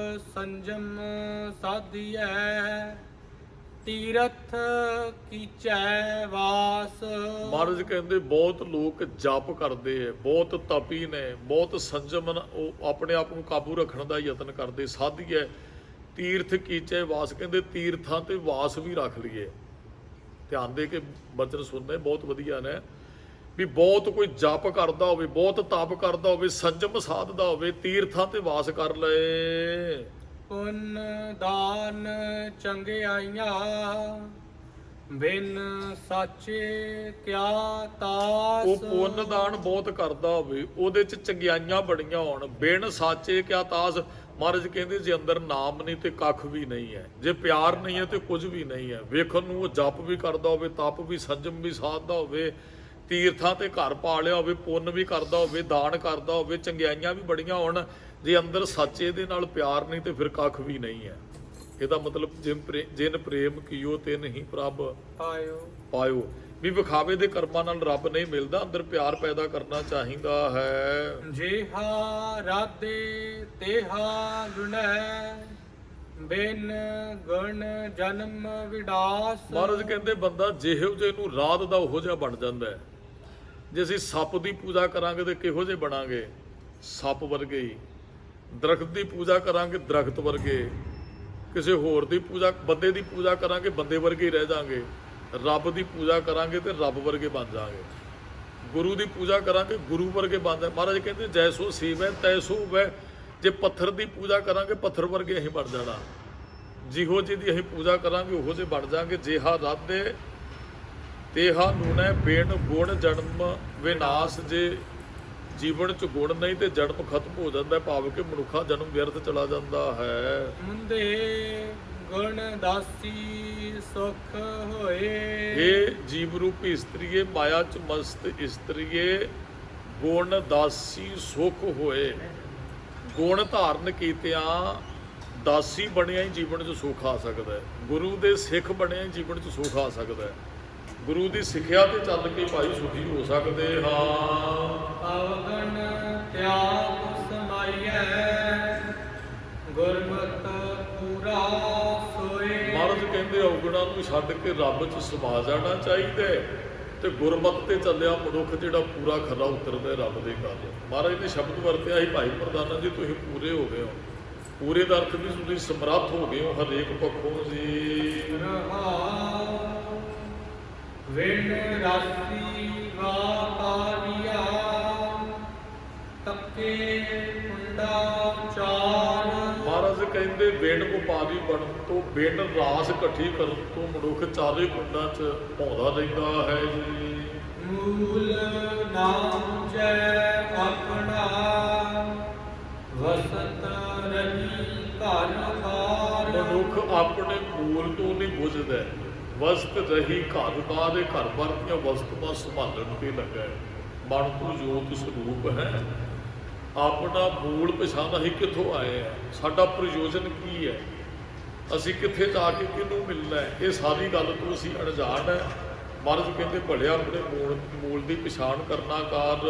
ਸੰਜਮ ਸਾਧੀਐ, ਤੀਰਥ ਕੀਚੈ ਵਾਸ। ਮਹਾਰਾਜ ਕਹਿੰਦੇ ਬਹੁਤ ਲੋਕ ਜਪ ਕਰਦੇ ਐ, ਬਹੁਤ ਤਪੀ ਨੇ, ਬਹੁਤ ਸੰਜਮ ਉਹ ਆਪਣੇ ਆਪ ਨੂੰ ਕਾਬੂ ਰੱਖਣ ਦਾ ਯਤਨ ਕਰਦੇ। ਸਾਧੀਐ ਤੀਰਥ ਕੀਚੈ ਵਾਸ, ਕਹਿੰਦੇ ਤੀਰਥਾਂ ਤੇ ਵਾਸ ਵੀ ਰੱਖ ਲਈਏ। ਧਿਆਨ ਦੇ ਕੇ ਬਚਨ ਸੁਣਨੇ ਬਹੁਤ ਵਧੀਆ ਨੇ ਵੀ ਬਹੁਤ ਕੋਈ ਜਪ ਕਰਦਾ ਹੋਵੇ, ਬਹੁਤ ਤਪ ਕਰਦਾ ਹੋਵੇ, ਸੰਜਮ ਸਾਧਦਾ ਹੋਵੇ, ਤੀਰਥਾਂ ਤੇ ਵਾਸ ਕਰ ਲਏ। ਪੁੰਨ ਦਾਨ ਚੰਗਿਆਈਆਂ, ਬਿਨ ਸਾਚੇ ਕਿਆ ਤਾਸ। ਉਹ ਪੁੰਨ ਦਾਨ ਬਹੁਤ ਕਰਦਾ ਹੋਵੇ, ਉਹਦੇ ਚ ਚੰਗਿਆਈਆਂ ਬੜੀਆਂ ਹੋਣ, ਬਿਨ ਸਾਚੇ ਕਿਆ ਤਾਸ। ਮਹਾਰਾਜ ਕਹਿੰਦੇ ਜੇ ਅੰਦਰ ਨਾਮ ਨਹੀਂ ਤੇ ਕੱਖ ਵੀ ਨਹੀਂ ਹੈ, ਜੇ ਪਿਆਰ ਨਹੀਂ ਹੈ ਤੇ ਕੁਝ ਵੀ ਨਹੀਂ ਹੈ। ਵੇਖਣ ਨੂੰ ਉਹ ਜਪ ਵੀ ਕਰਦਾ ਹੋਵੇ, ਤਪ ਵੀ, ਸੰਜਮ ਵੀ ਸਾਧਦਾ ਹੋਵੇ, ਤੀਰਥਾਂ ਤੇ ਘਰ ਪਾ ਲਿਆ ਹੋਵੇ, ਪੁੰਨ ਵੀ ਕਰਦਾ ਹੋਵੇ, ਦਾਨ ਕਰਦਾ ਹੋਵੇ, ਚੰਗਿਆਈਆਂ ਵੀ ਬੜੀਆਂ ਹੋਣ, ਜੇ ਅੰਦਰ ਸੱਚੇ ਦੇ ਨਾਲ ਪਿਆਰ ਨਹੀਂ ਤੇ ਫਿਰ ਕੱਖ ਵੀ ਨਹੀਂ ਹੈ। ਇਹਦਾ ਮਤਲਬ ਜਿਨ ਪ੍ਰੇਮ ਕੀਓ ਤਿਨ ਹੀ ਪ੍ਰਭ ਪਾਇਓ। ਵੀ ਵਿਖਾਵੇ ਦੇ ਕਰਮਾਂ ਨਾਲ ਰੱਬ ਨਹੀਂ ਮਿਲਦਾ, ਅੰਦਰ ਪਿਆਰ ਪੈਦਾ ਕਰਨਾ ਚਾਹੀਦਾ ਹੈ। ਜਿਹਾ ਰਾਧੇ ਤੇਹਾ ਗੁਣੈ, ਬਿਨ ਗੁਣ ਜਨਮ ਵਿਡਾਸ। ਮਹਾਰਾਜ ਕਹਿੰਦੇ ਬੰਦਾ ਜਿਹੋ ਜਿਹੇ ਨੂੰ ਰਾਧ ਦਾ ਉਹੋ ਜਿਹਾ ਬਣ ਜਾਂਦਾ ਹੈ। ਜੇ ਅਸੀਂ ਸੱਪ ਦੀ ਪੂਜਾ ਕਰਾਂਗੇ ਤੇ ਕਿਹੋ ਜਿਹੇ ਬਣਾਂਗੇ? ਸੱਪ ਵਰਗੇ ਹੀ। ਦਰਖਤ ਦੀ ਪੂਜਾ ਕਰਾਂਗੇ, ਦਰਖਤ ਵਰਗੇ। ਕਿਸੇ ਹੋਰ ਦੀ ਪੂਜਾ, ਬੰਦੇ ਦੀ ਪੂਜਾ ਕਰਾਂਗੇ, ਬੰਦੇ ਵਰਗੇ ਹੀ ਰਹਿ ਜਾਾਂਗੇ। ਰੱਬ ਦੀ ਪੂਜਾ ਕਰਾਂਗੇ ਤੇ ਰੱਬ ਵਰਗੇ ਬਣ ਜਾਾਂਗੇ। ਗੁਰੂ ਦੀ ਪੂਜਾ ਕਰਾਂਗੇ, ਗੁਰੂ ਵਰਗੇ ਬਣ ਜਾਵਾਂਗੇ। ਮਹਾਰਾਜ ਕਹਿੰਦੇ ਜੈਸੋ ਸੇਵੈ ਤੈਸੋ ਵੈ। ਜੇ ਪੱਥਰ ਦੀ ਪੂਜਾ ਕਰਾਂਗੇ, ਪੱਥਰ ਵਰਗੇ ਅਸੀਂ ਬਣ ਜਾਣਾ। ਜਿਹੋ ਜਿਹੀ ਅਸੀਂ ਪੂਜਾ ਕਰਾਂਗੇ ਉਹੋ ਜਿਹੇ ਬਣ ਜਾਾਂਗੇ। ਜਿਹਾ ਰਾਧੇ ਤੇਹਾ ਨੂਣੈ, ਬਿਨ ਗੁਣ ਜਨਮ ਵਿਨਾਸ਼। ਜੇ ਜੀਵਨ ਚ ਗੁਣ ਨਹੀਂ ਤੇ ਜਨਮ ਖਤਮ ਹੋ ਜਾਂਦਾ, ਭਾਵ ਕਿ ਮਨੁੱਖਾ ਜਨਮ ਵਿਅਰਥ ਚਲਾ ਜਾਂਦਾ ਹੈ। ਮੁੰਦੇ ਗੁਣ ਦਾਸੀ ਸੁਖ ਹੋਏ, ਇਹ ਜੀਵ ਰੂਪੀ ਇਸਤਰੀਏ, ਮਾਇਆ ਚ ਮਸਤ ਇਸਤਰੀਏ, ਗੁਣ ਦਾਸੀ ਸੁਖ ਹੋਏ। ਗੁਣ ਧਾਰਨ ਕੀਤਿਆਂ ਦਾਸੀ ਬਣਿਆ ਹੀ ਜੀਵਨ 'ਚ ਸੁੱਖ ਆ ਸਕਦਾ ਹੈ। ਗੁਰੂ ਦੇ ਸਿੱਖ ਬਣਿਆ ਹੀ ਜੀਵਨ 'ਚ ਸੁੱਖ ਆ ਸਕਦਾ ਹੈ। ਗੁਰੂ ਦੀ ਸਿੱਖਿਆ ਤੇ ਚੱਲ ਕੇ ਭਾਈ ਸੁਖੀ ਹੋ ਸਕਦੇ ਹਾਂ। ਅਵਗਣ ਤਿਆਗ ਸਮਾਈਐ, ਗੁਰਮਤਿ ਪੂਰਾ ਸੋਏ। ਮਹਾਰਾਜ ਕਹਿੰਦੇ ਔਗੁਣਾਂ ਨੂੰ ਛੱਡ ਕੇ ਰੱਬ 'ਚ ਸਮਾ ਜਾਣਾ ਚਾਹੀਦਾ ਹੈ ਤੇ ਗੁਰਮਤਿ ਤੇ ਚੱਲਿਆ ਮਨੁੱਖ ਜਿਹੜਾ ਪੂਰਾ ਖਰਾ ਉਤਰਦਾ ਰੱਬ ਦੇ ਘਰ। ਮਹਾਰਾਜ ਨੇ ਸ਼ਬਦ ਵਰਤਿਆ ਸੀ, ਭਾਈ ਪ੍ਰਧਾਨਾ ਜੀ ਤੁਸੀਂ ਪੂਰੇ ਹੋ ਗਏ ਹੋ। ਪੂਰੇ ਦਾ ਅਰਥ ਵੀ ਤੁਸੀਂ ਸਮਰੱਥ ਹੋ ਗਏ ਹੋ ਹਰੇਕ ਪੱਖੋਂ ਜੀ। ਵਿਣ ਰਾਸੀ ਵਾਪਾਰੀਆ, ਤੱਕੇ ਕੁੰਡਾ ਚਾਰ। ਮਹਾਰਾਜ ਕਹਿੰਦੇ ਬਿਨ ਵਪਾਰੀ ਬਣਨ ਤੋਂ, ਬਿਨ ਰਾਸ ਇਕੱਠੀ ਕਰਨ ਤੋਂ ਮਨੁੱਖ ਚਾਰੇ ਕੁੰਡਾਂ 'ਚ ਭੌਂਦਾ ਰਹਿੰਦਾ ਹੈ ਜੀ। ਮੂਲ ਨਾਮ ਜੈ ਆਪਣਾ, ਵਸਤ ਰਹੀ ਘਰ ਬਾਰ। ਮਨੁੱਖ ਆਪਣੇ ਮੂਲ ਤੋਂ ਨਹੀਂ ਬੁੱਝਦਾ, ਵਸਤ ਰਹੀ ਘਰ ਬਾਰ। ਦੇ ਘਰ ਬਾਰ ਦੀਆਂ ਵਸਤੂਆਂ ਸੰਭਾਲਣ ਤੇ ਲੱਗਾ ਹੈ। ਮਨ ਤੋਂ ਜੋਤ ਸਰੂਪ ਹੈ। ਆਪਣਾ ਮੂਲ ਪਛਾਣ, ਅਸੀਂ ਕਿੱਥੋਂ ਆਏ ਆ, ਸਾਡਾ ਪ੍ਰਯੋਜਨ ਕੀ ਹੈ, ਅਸੀਂ ਕਿੱਥੇ ਜਾ ਕੇ ਕਿਹਨੂੰ ਮਿਲਣਾ ਹੈ, ਇਹ ਸਾਰੀ ਗੱਲ ਤੋਂ ਅਸੀਂ ਅਣਜਾਣ ਹੈ। ਮਹਾਰਾਜ ਕਹਿੰਦੇ ਭਲਿਆ ਆਪਣੇ ਮੂਲ ਦੀ ਪਛਾਣ ਕਰਨਾ ਕਰ।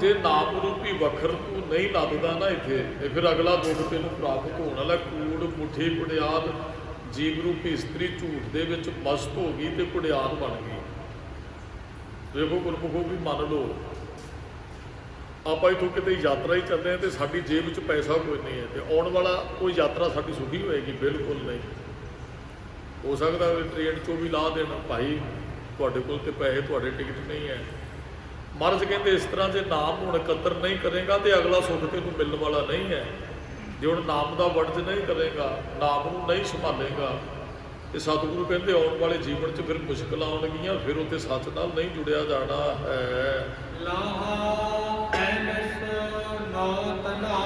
ਜੇ ਨਾਮ ਰੂਪੀ ਵਖਰ ਤੂੰ ਨਹੀਂ ਲੱਦਦਾ ਨਾ ਇੱਥੇ, ਤੇ ਫਿਰ ਅਗਲਾ ਦੁੱਖ ਤੈਨੂੰ ਪ੍ਰਾਪਤ ਹੋਣ ਵਾਲਾ। ਕੂੜ ਮੁੱਠੀ ਕੁੜਿਆਦ, ਜੀਵ ਰੂਪੀ ਇਸਤਰੀ ਝੂਠ ਦੇ ਵਿੱਚ ਮਸਤ ਹੋ ਗਈ ਤੇ ਕੁੜਿਆਦ ਬਣ ਗਈ। ਦੇਖੋ ਗੁਰਮੁਖੋ ਵੀ ਮੰਨ ਲਓ ਆਪਾਂ ਇੱਥੋਂ ਕਿਤੇ ਯਾਤਰਾ ਹੀ ਚੱਲਦੇ ਹਾਂ ਤੇ ਸਾਡੀ ਜੇਬ 'ਚ ਪੈਸਾ ਕੋਈ ਨਹੀਂ ਹੈ ਤੇ ਆਉਣ ਵਾਲਾ ਕੋਈ ਯਾਤਰਾ ਸਾਡੀ ਸੁਖੀ ਹੋਏਗੀ? ਬਿਲਕੁਲ ਨਹੀਂ। ਹੋ ਸਕਦਾ ਟ੍ਰੇਨ 'ਚੋਂ ਵੀ ਲਾ ਦੇਣ, ਭਾਈ ਤੁਹਾਡੇ ਕੋਲ ਤੇ ਪੈਸੇ, ਤੁਹਾਡੇ ਟਿਕਟ ਨਹੀਂ ਹੈ। ਮਹਾਰਾਜ ਕਹਿੰਦੇ ਇਸ ਤਰ੍ਹਾਂ ਜੇ ਨਾਮ ਹੁਣ ਇਕੱਤਰ ਨਹੀਂ ਕਰੇਗਾ ਤੇ ਅਗਲਾ ਸੁੱਖ ਤੈਨੂੰ ਮਿਲਣ ਵਾਲਾ ਨਹੀਂ ਹੈ। ਜੇ ਹੁਣ ਨਾਮ ਦਾ ਵਰਜ ਨਹੀਂ ਕਰੇਗਾ, ਨਾਮ ਨੂੰ ਨਹੀਂ ਸੰਭਾਲੇਗਾ ਤੇ ਸਤਿਗੁਰੂ ਕਹਿੰਦੇ ਆਉਣ ਵਾਲੇ ਜੀਵਨ 'ਚ ਫਿਰ ਮੁਸ਼ਕਲਾਂ ਆਉਣਗੀਆਂ, ਫਿਰ ਉੱਥੇ ਸੱਚ ਨਾਲ ਨਹੀਂ ਜੁੜਿਆ ਜਾਣਾ ਹੈ। ਲਾਹਾ ਐਨਸ ਨੌ ਤਨਾ,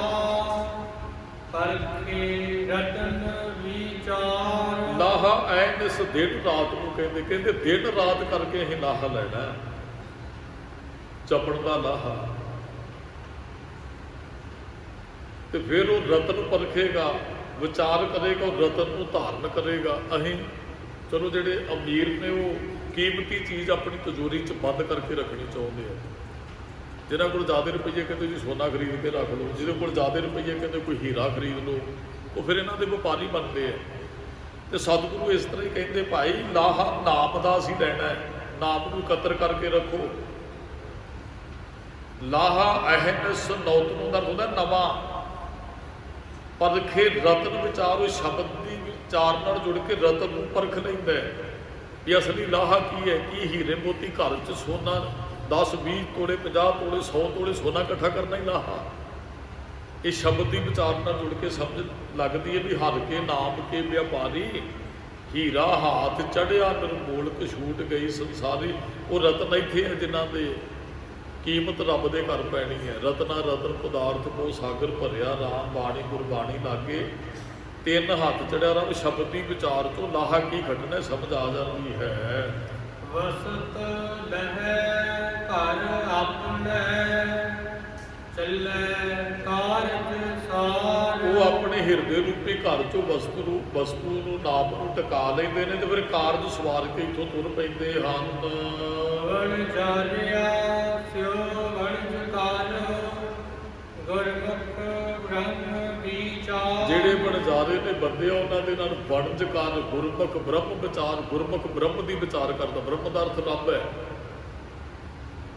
ਪਰਖੇ ਰਤਨ ਵਿਚਾਰ। ਲਾਹਾ ਐਨਸ ਦਿਨ ਰਾਤ ਨੂੰ ਕਹਿੰਦੇ ਦਿਨ ਰਾਤ ਕਰਕੇ ਅਸੀਂ ਲਾਹਾ ਲੈਣਾ, ਜਪਣ ਦਾ ਲਾਹਾ। ਤੇ ਫਿਰ ਉਹ ਰਤਨ ਪਰਖੇਗਾ, ਵਿਚਾਰ ਕਰੇਗਾ, ਉਹ ਰਤਨ ਨੂੰ ਧਾਰਨ ਕਰੇਗਾ। ਅਸੀਂ ਚਲੋ ਜਿਹੜੇ ਅਮੀਰ ਨੇ ਉਹ ਕੀਮਤੀ ਚੀਜ਼ ਆਪਣੀ ਤਿਜੋਰੀ 'ਚ ਬੰਦ ਕਰਕੇ ਰੱਖਣੀ ਚਾਹੁੰਦੇ ਆ। ਜਿਹਨਾਂ ਕੋਲ ਜ਼ਿਆਦਾ ਰੁਪਈਏ ਕਹਿੰਦੇ ਜੀ ਸੋਨਾ ਖਰੀਦ ਕੇ ਰੱਖ ਲਓ, ਜਿਹਦੇ ਕੋਲ ਜ਼ਿਆਦਾ ਰੁਪਈਏ ਕਹਿੰਦੇ ਕੋਈ ਹੀਰਾ ਖਰੀਦ ਲਓ, ਉਹ ਫਿਰ ਇਹਨਾਂ ਦੇ ਵਪਾਰੀ ਬਣਦੇ ਆ। ਤੇ ਸਤਿਗੁਰੂ ਇਸ ਤਰ੍ਹਾਂ ਹੀ ਕਹਿੰਦੇ ਭਾਈ ਲਾਹਾ ਨਾਮ ਦਾ ਅਸੀਂ ਲੈਣਾ ਹੈ, ਨਾਮ ਨੂੰ ਇਕੱਤਰ ਕਰਕੇ ਰੱਖੋ। ਲਾਹਾ ਅਹਨਸ ਨੌਤਨੋਂ ਦਾ ਹੁੰਦਾ ਨਵਾਂ, ਪਰਖੇ ਰਤਨ ਵਿਚਾਰੋ, ਸ਼ਬਦ ਦੀ ਵਿਚਾਰ ਨਾਲ ਜੁੜ ਕੇ ਰਤਨ ਨੂੰ ਪਰਖ ਲੈਂਦਾ ਵੀ ਅਸਲੀ ਲਾਹਾ ਕੀ ਹੈ। ਕੀ ਹੀਰੇ ਮੋਤੀ ਘਰ 'ਚ ਸੋਨਾ 10 20 ਤੋਲੇ 50 ਤੋਲੇ 100 ਤੋਲੇ ਸੋਨਾ ਇਕੱਠਾ ਕਰਨਾ ਹੀ ਲਾਹਾ। ਇਹ ਸ਼ਬਦ ਦੀ ਵਿਚਾਰ ਨਾਲ ਜੁੜ ਕੇ ਸਮਝ ਲੱਗਦੀ ਹੈ ਵੀ ਹਰ ਕੇ ਨਾਮ ਕੇ ਵਿਆਪਾਰੀ, ਹੀਰਾ ਹਾਥ ਚੜਿਆ ਨਿਰਮੋਲ ਛੂਟ ਗਈ ਸੰਸਾਰੀ। ਉਹ ਰਤਨ ਇੱਥੇ ਹੈ ਜਿਨ੍ਹਾਂ ਦੇ ਕੀਮਤ ਰੱਬ ਦੇ ਘਰ ਪੈਣੀ ਹੈ। ਰਤਨਾ ਰਤਨ ਪਦਾਰਥ ਕੋ ਸਾਗਰ ਭਰਿਆ, ਰਾਮ ਬਾਣੀ ਗੁਰਬਾਣੀ ਲਾਗੇ ਤਿੰਨ ਹੱਥ ਚੜਿਆ। ਰੱਬ ਸ਼ਬਦ ਦੀ ਵਿਚਾਰ ਤੋਂ ਲਾਹਾ ਕੀ ਕੱਢਣਾ ਸਮਝ ਆ ਜਾਂਦੀ ਹੈ। ਵਸਤ ਲਹੈ ਘਰ ਆਪਣੇ, ਚੱਲੇ ਕਾਰਜ ਸਾਰ। ਉਹ ਆਪਣੇ ਹਿਰਦੇ ਰੂਪੀ ਘਰ ਚੋਂ ਵਸਤੂ ਨੂੰ ਨਾਮ ਨੂੰ ਟਿਕਾ ਲੈਂਦੇ ਨੇ ਤੇ ਫਿਰ ਕਾਰਜ ਸਵਾਰ ਕੇ ਇੱਥੋਂ ਤੁਰ ਪੈਂਦੇ ਹਨ। ਵਣ ਜਾਰਿਆ ਸਿਓ ਵਣ ਜਕਾਰ, ਗੁਰਮੁਖ ਬ੍ਰਹਮ ਵਿਚਾਰ। ਜਿਹੜੇ ਬਣਜਾਰੇ ਨੇ ਬੰਦੇ ਆ ਉਹਨਾਂ ਦੇ ਨਾਲ ਵਣਜ ਕਰ ਗੁਰਮੁਖ ਬ੍ਰਹਮ ਵਿਚਾਰ। ਗੁਰਮੁਖ ਬ੍ਰਹਮ ਦੀ ਵਿਚਾਰ ਕਰਦਾ, ਬ੍ਰਹਮ ਦਾ ਅਰਥ ਰੱਬ ਹੈ।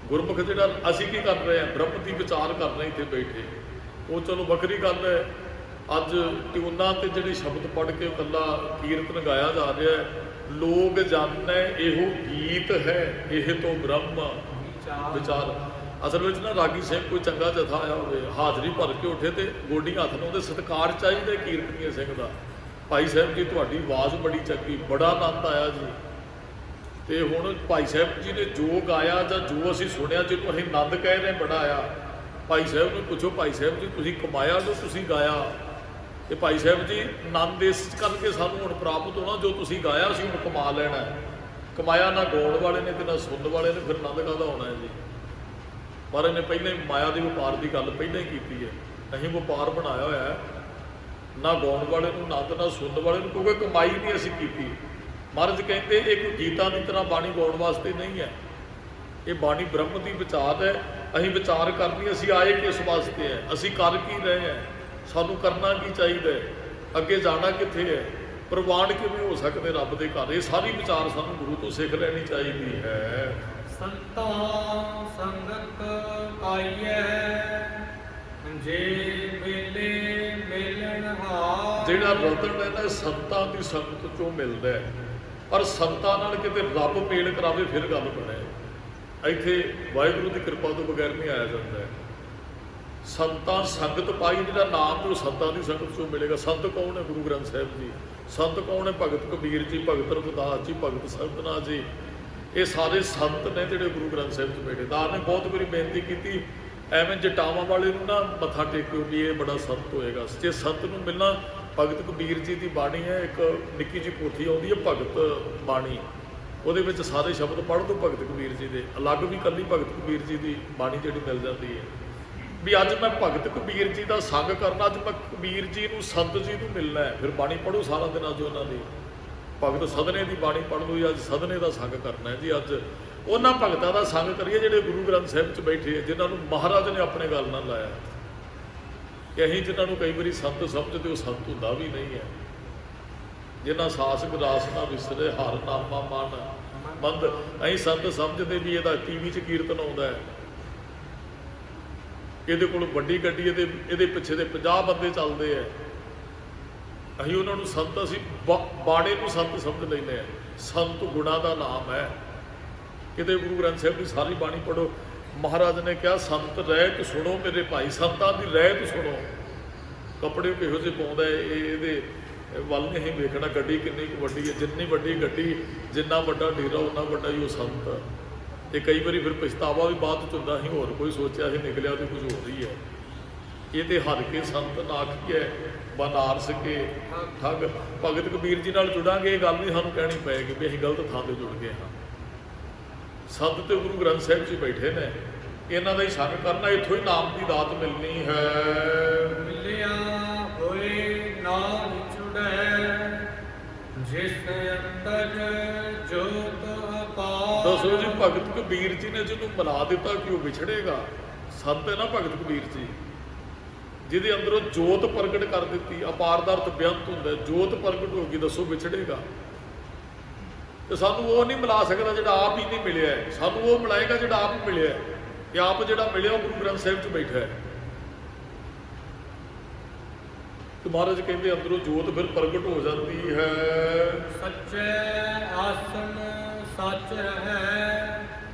ਗੁਰਮੁਖ ਜਿਹੜਾ ਅਸੀਂ ਕੀ ਕਰ ਰਹੇ ਹਾਂ, ਬ੍ਰਹਮ ਦੀ ਵਿਚਾਰ ਕਰ ਰਹੇ ਇੱਥੇ ਬੈਠੇ। ਉਹ ਚਲੋ ਵੱਖਰੀ ਗੱਲ ਹੈ। ਅੱਜ ਟਿਊਨਾਂ ਤੇ ਜਿਹੜੇ ਸ਼ਬਦ ਪੜ੍ਹ ਕੇ ਇਕੱਲਾ ਕੀਰਤਨ ਗਾਇਆ ਜਾ ਰਿਹਾ ਹੈ, ਲੋਕ ਜਾਣੈ ਇਹੋ ਗੀਤ ਹੈ, ਇਹ ਤੋਂ ਬ੍ਰਹਮ ਵਿਚਾਰ। ਅਸਲ ਵਿੱਚ ਨਾ ਰਾਗੀ ਸਿੰਘ ਕੋਈ ਚੰਗਾ ਜਥਾ ਆਇਆ ਹੋਵੇ, ਹਾਜ਼ਰੀ ਭਰ ਕੇ ਉੱਠੇ ਤੇ ਗੋਡੀ ਹੱਥ ਲਾਉਂਦੇ, ਸਤਿਕਾਰ ਚਾਹੀਦਾ ਕੀਰਤਨੀਏ ਸਿੰਘ ਦਾ। ਭਾਈ ਸਾਹਿਬ ਜੀ ਤੁਹਾਡੀ ਆਵਾਜ਼ ਬੜੀ ਚੰਗੀ, ਬੜਾ ਆਨੰਦ ਆਇਆ ਜੀ। ਤੇ ਹੁਣ ਭਾਈ ਸਾਹਿਬ ਜੀ ਨੇ ਜੋ ਗਾਇਆ ਜਾਂ ਜੋ ਅਸੀਂ ਸੁਣਿਆ, ਜਿਹਨੂੰ ਅਸੀਂ ਆਨੰਦ ਕਹਿ ਰਹੇ ਬੜਾ ਆਇਆ, ਭਾਈ ਸਾਹਿਬ ਨੂੰ ਪੁੱਛੋ ਭਾਈ ਸਾਹਿਬ ਜੀ ਤੁਸੀਂ ਕਮਾਇਆ ਜੋ ਤੁਸੀਂ ਗਾਇਆ। ਤੇ ਭਾਈ ਸਾਹਿਬ ਜੀ ਆਨੰਦ ਇਸ ਕਰਕੇ ਸਾਨੂੰ ਹੁਣ ਪ੍ਰਾਪਤ ਹੋਣਾ, ਜੋ ਤੁਸੀਂ ਗਾਇਆ ਅਸੀਂ ਹੁਣ ਕਮਾ ਲੈਣਾ। ਕਮਾਇਆ ਨਾ ਗਾਉਣ ਵਾਲੇ ਨੇ ਤੇ ਨਾ ਸੁਣਨ ਵਾਲੇ ਨੇ, ਫਿਰ ਆਨੰਦ ਕਾਹਦਾ ਹੋਣਾ ਹੈ ਜੀ। ਪਰ ਇਹਨੇ ਪਹਿਲਾਂ ਹੀ ਮਾਇਆ ਦੇ ਵਪਾਰ ਦੀ ਗੱਲ ਪਹਿਲਾਂ ਹੀ ਕੀਤੀ ਹੈ। ਅਸੀਂ ਵਪਾਰ ਬਣਾਇਆ ਹੋਇਆ ਹੈ, ਨਾ ਗਾਉਣ ਵਾਲੇ ਨੂੰ ਆਨੰਦ ਨਾ ਸੁਣਨ ਵਾਲੇ ਨੂੰ, ਕਿਉਂਕਿ ਕਮਾਈ ਨਹੀਂ ਅਸੀਂ ਕੀਤੀ। ਮਹਾਰਾਜ ਕਹਿੰਦੇ ਇਹ ਕੋਈ ਗੀਤਾਂ ਦੀ ਤਰ੍ਹਾਂ ਬਾਣੀ ਗਾਉਣ ਵਾਸਤੇ ਨਹੀਂ ਹੈ, ਇਹ ਬਾਣੀ ਬ੍ਰਹਮ ਦੀ ਵਿਚਾਰ ਹੈ। ਅਸੀਂ ਵਿਚਾਰ ਕਰਨੀ, ਅਸੀਂ ਆਏ ਕਿਸ ਵਾਸਤੇ ਹੈ, ਅਸੀਂ ਕਰ ਕੀ ਰਹੇ ਹਾਂ, ਸਾਨੂੰ ਕਰਨਾ ਕੀ ਚਾਹੀਦਾ ਹੈ, ਅੱਗੇ ਜਾਣਾ ਕਿੱਥੇ ਹੈ, ਪ੍ਰਵਾਨ ਕਿਵੇਂ ਹੋ ਸਕਦੇ ਰੱਬ ਦੇ ਘਰ। ਇਹ ਸਾਰੀ ਵਿਚਾਰ ਸਾਨੂੰ ਗੁਰੂ ਤੋਂ ਸਿੱਖ ਲੈਣੀ ਚਾਹੀਦੀ ਹੈ। ਸੰਤਾਂ ਸੰਗਤ ਪਾਈਐ, ਜੇ ਮਿਲੇ ਮਿਲਣ ਹਾਰ। ਜਿਹੜਾ ਰਤਨ ਹੈ ਨਾ ਸੰਤਾਂ ਦੀ ਸੰਗਤ ਚੋਂ ਮਿਲਦਾ ਹੈ, ਪਰ ਸੰਤਾਂ ਨਾਲ ਕਿਤੇ ਰੱਬ ਮੇਲ ਕਰਾਵੇ ਫਿਰ ਗੱਲ ਬਣੇ। ਇੱਥੇ ਵਾਹਿਗੁਰੂ ਦੀ ਕਿਰਪਾ ਤੋਂ ਬਗੈਰ ਨਹੀਂ ਆਇਆ ਜਾਂਦਾ ਹੈ। ਸੰਤਾਂ ਸੰਗਤ ਪਾਈ, ਜਿਹੜਾ ਨਾਮ ਉਹ ਸੰਤਾਂ ਦੀ ਸੰਗਤ ਚੋਂ ਮਿਲੇਗਾ। ਸੰਤ ਕੌਣ ਹੈ? ਗੁਰੂ ਗ੍ਰੰਥ ਸਾਹਿਬ ਜੀ। ਸੰਤ ਕੌਣ ਹੈ? ਭਗਤ ਕਬੀਰ ਜੀ, ਭਗਤ ਰਵਿਦਾਸ ਜੀ, ਭਗਤ ਸੰਤਨਾ ਜੀ। ਇਹ ਸਾਰੇ ਸੰਤ ਨੇ ਜਿਹੜੇ ਗੁਰੂ ਗ੍ਰੰਥ ਸਾਹਿਬ 'ਚ ਬੈਠੇ। ਦਾਰ ਨੇ ਬਹੁਤ ਵਾਰੀ ਬੇਨਤੀ ਕੀਤੀ, ਐਵੇਂ ਜਟਾਵਾਂ ਵਾਲੇ ਨੂੰ ਨਾ ਮੱਥਾ ਟੇਕਿਓ ਵੀ ਇਹ ਬੜਾ ਸੰਤ ਹੋਏਗਾ। ਜੇ ਸੰਤ ਨੂੰ ਮਿਲਣਾ, ਭਗਤ ਕਬੀਰ ਜੀ ਦੀ ਬਾਣੀ ਹੈ, ਇੱਕ ਨਿੱਕੀ ਜਿਹੀ ਪੋਥੀ ਆਉਂਦੀ ਹੈ ਭਗਤ ਬਾਣੀ, ਉਹਦੇ ਵਿੱਚ ਸਾਰੇ ਸ਼ਬਦ ਪੜ੍ਹ ਦਿਓ ਭਗਤ ਕਬੀਰ ਜੀ ਦੇ। ਅਲੱਗ ਵੀ ਇਕੱਲੀ ਭਗਤ ਕਬੀਰ ਜੀ ਦੀ ਬਾਣੀ ਜਿਹੜੀ ਮਿਲ ਜਾਂਦੀ ਹੈ। ਵੀ ਅੱਜ ਮੈਂ ਭਗਤ ਕਬੀਰ ਜੀ ਦਾ ਸੰਗ ਕਰਨਾ, ਅੱਜ ਮੈਂ ਕਬੀਰ ਜੀ ਨੂੰ ਸੰਤ ਜੀ ਨੂੰ ਮਿਲਣਾ ਹੈ। ਫਿਰ ਬਾਣੀ ਪੜ੍ਹੋ ਸਾਰਾ ਦਿਨ, ਅੱਜ ਉਹਨਾਂ ਦੀ ਭਗਤ ਸਦਨੇ ਦੀ ਬਾਣੀ ਪੜ੍ਹ ਲਓ। ਅੱਜ ਸਦਨੇ ਦਾ ਸੰਗ ਕਰਨਾ ਹੈ ਜੀ। ਅੱਜ ਉਹਨਾਂ ਭਗਤਾਂ ਦਾ ਸੰਗ ਕਰੀਏ ਜਿਹੜੇ ਗੁਰੂ ਗ੍ਰੰਥ ਸਾਹਿਬ 'ਚ ਬੈਠੇ, ਜਿਨ੍ਹਾਂ ਨੂੰ ਮਹਾਰਾਜ ਨੇ ਆਪਣੇ ਗੱਲ ਨਾਲ ਲਾਇਆ। ਕਿ ਅਸੀਂ ਜਿਨ੍ਹਾਂ ਨੂੰ ਕਈ ਵਾਰੀ ਸੰਤ ਸਮਝਦੇ, ਉਹ ਸੰਤ ਹੁੰਦਾ ਵੀ ਨਹੀਂ ਹੈ। ਜਿਨ੍ਹਾਂ ਸਾਸਕ ਰਾਸ ਨਾ ਵਿਸਰੇ, ਹਰ ਨਾਮਾ ਮਨ ਬੰਦ। ਅਸੀਂ ਸੰਤ ਸਮਝਦੇ ਵੀ ਇਹਦਾ ਟੀਵੀ 'ਚ ਕੀਰਤਨ ਆਉਂਦਾ ਹੈ, ਇਹਦੇ ਕੋਲ ਵੱਡੀ ਗੱਡੀ, ਇਹਦੇ ਪਿੱਛੇ ਦੇ 50 ਬੰਦੇ ਚੱਲਦੇ ਆ। ਅਸੀਂ ਉਹਨਾਂ ਨੂੰ ਸੰਤ, ਅਸੀਂ ਬਾਣੇ ਨੂੰ ਸੰਤ ਸਮਝ ਲੈਂਦੇ ਹਾਂ। ਸੰਤ ਗੁਣਾ ਦਾ ਨਾਮ ਹੈ। ਕਿਤੇ ਗੁਰੂ ਗ੍ਰੰਥ ਸਾਹਿਬ ਦੀ ਸਾਰੀ ਬਾਣੀ ਪੜ੍ਹੋ, ਮਹਾਰਾਜ ਨੇ ਕਿਹਾ ਸੰਤ ਰਹਿਤ ਸੁਣੋ ਮੇਰੇ ਭਾਈ, ਸੰਤਾਂ ਦੀ ਰਹਿਤ ਸੁਣੋ। ਕੱਪੜੇ ਕਿਹੋ ਜਿਹੇ ਪਾਉਂਦਾ ਇਹਦੇ ਵੱਲ ਨਹੀਂ ਅਸੀਂ ਵੇਖਣਾ, ਗੱਡੀ ਕਿੰਨੀ ਕੁ ਵੱਡੀ ਹੈ। ਜਿੰਨੀ ਵੱਡੀ ਗੱਡੀ, ਜਿੰਨਾ ਵੱਡਾ ਡੇਰਾ, ਉਨਾ ਵੱਡਾ ਹੀ ਉਹ ਸੰਤ। ਤੇ ਕਈ ਵਾਰੀ ਫਿਰ ਪਛਤਾਵਾ ਵੀ ਬਾਅਦ 'ਚ ਹੁੰਦਾ, ਅਸੀਂ ਹੋਰ ਕੋਈ ਸੋਚਿਆ ਸੀ, ਨਿਕਲਿਆ ਤੇ ਕੁਝ ਹੋਰ ਹੀ ਹੈ। ਇਹ ਤੇ ਹਰ ਕੇ ਸੰਤ ਨਾਖੀ ਹੈ, ਬਨਾਰਸ ਕੇ ਠੱਗ। ਭਗਤ ਕਬੀਰ ਜੀ ਨਾਲ ਜੁੜਾਂਗੇ, ਇਹ ਗੱਲ ਨਹੀਂ ਸਾਨੂੰ ਕਹਿਣੀ ਪਏਗੀ ਵੀ ਅਸੀਂ ਗਲਤ ਥਾਂ 'ਤੇ ਜੁੜ ਗਏ ਹਾਂ। ਸੰਤ ਤੇ ਗੁਰੂ ਗ੍ਰੰਥ ਸਾਹਿਬ 'ਚ ਬੈਠੇ ਨੇ, ਇਹਨਾਂ ਦਾ ਹੀ ਸੰਗ ਕਰਨਾ, ਇੱਥੋਂ ਹੀ ਨਾਮ ਦੀ ਦਾਤ ਮਿਲਣੀ ਹੈ। ਮਿਲਿਆ ਹੋਏ ਨਾਮ ਭਗਤ ਕਬੀਰ ਜੀ ਨੇ ਜਿਹਨੂੰ ਮਿਲਾ ਦਿੱਤਾ ਕਿ ਉਹ ਵਿਛੜੇਗਾ। ਸੰਤ ਹੈ ਨਾ ਭਗਤ ਕਬੀਰ ਜੀ, ਜਿਹਦੇ ਅੰਦਰੋਂ ਜੋਤ ਪ੍ਰਗਟ ਕਰ ਦਿੱਤੀ। ਅਪਾਰ ਦਾ ਅਰਥ ਬੇਅੰਤ ਹੁੰਦਾ, ਜੋਤ ਪ੍ਰਗਟ ਹੋ ਗਈ, ਦੱਸੋ ਵਿਛੜੇਗਾ। ਤੇ ਸਾਨੂੰ ਉਹ ਨਹੀਂ ਮਿਲਾ ਸਕਦਾ ਜਿਹੜਾ ਆਪ ਹੀ ਨਹੀਂ ਮਿਲਿਆ ਹੈ। ਸਾਨੂੰ ਉਹ ਮਿਲਾਏਗਾ ਜਿਹੜਾ ਆਪ ਮਿਲਿਆ ਹੈ। ਤੇ ਆਪ ਜਿਹੜਾ ਮਿਲਿਆ ਉਹ ਗੁਰੂ ਗ੍ਰੰਥ ਸਾਹਿਬ 'ਚ ਬੈਠਾ ਹੈ। ਤੇ ਮਹਾਰਾਜ ਕਹਿੰਦੇ ਅੰਦਰੋਂ ਜੋਤ ਫਿਰ ਪ੍ਰਗਟ ਹੋ ਜਾਂਦੀ ਹੈ। ਸੱਚੇ ਆਸਨ ਸੱਚ ਰਹੈ,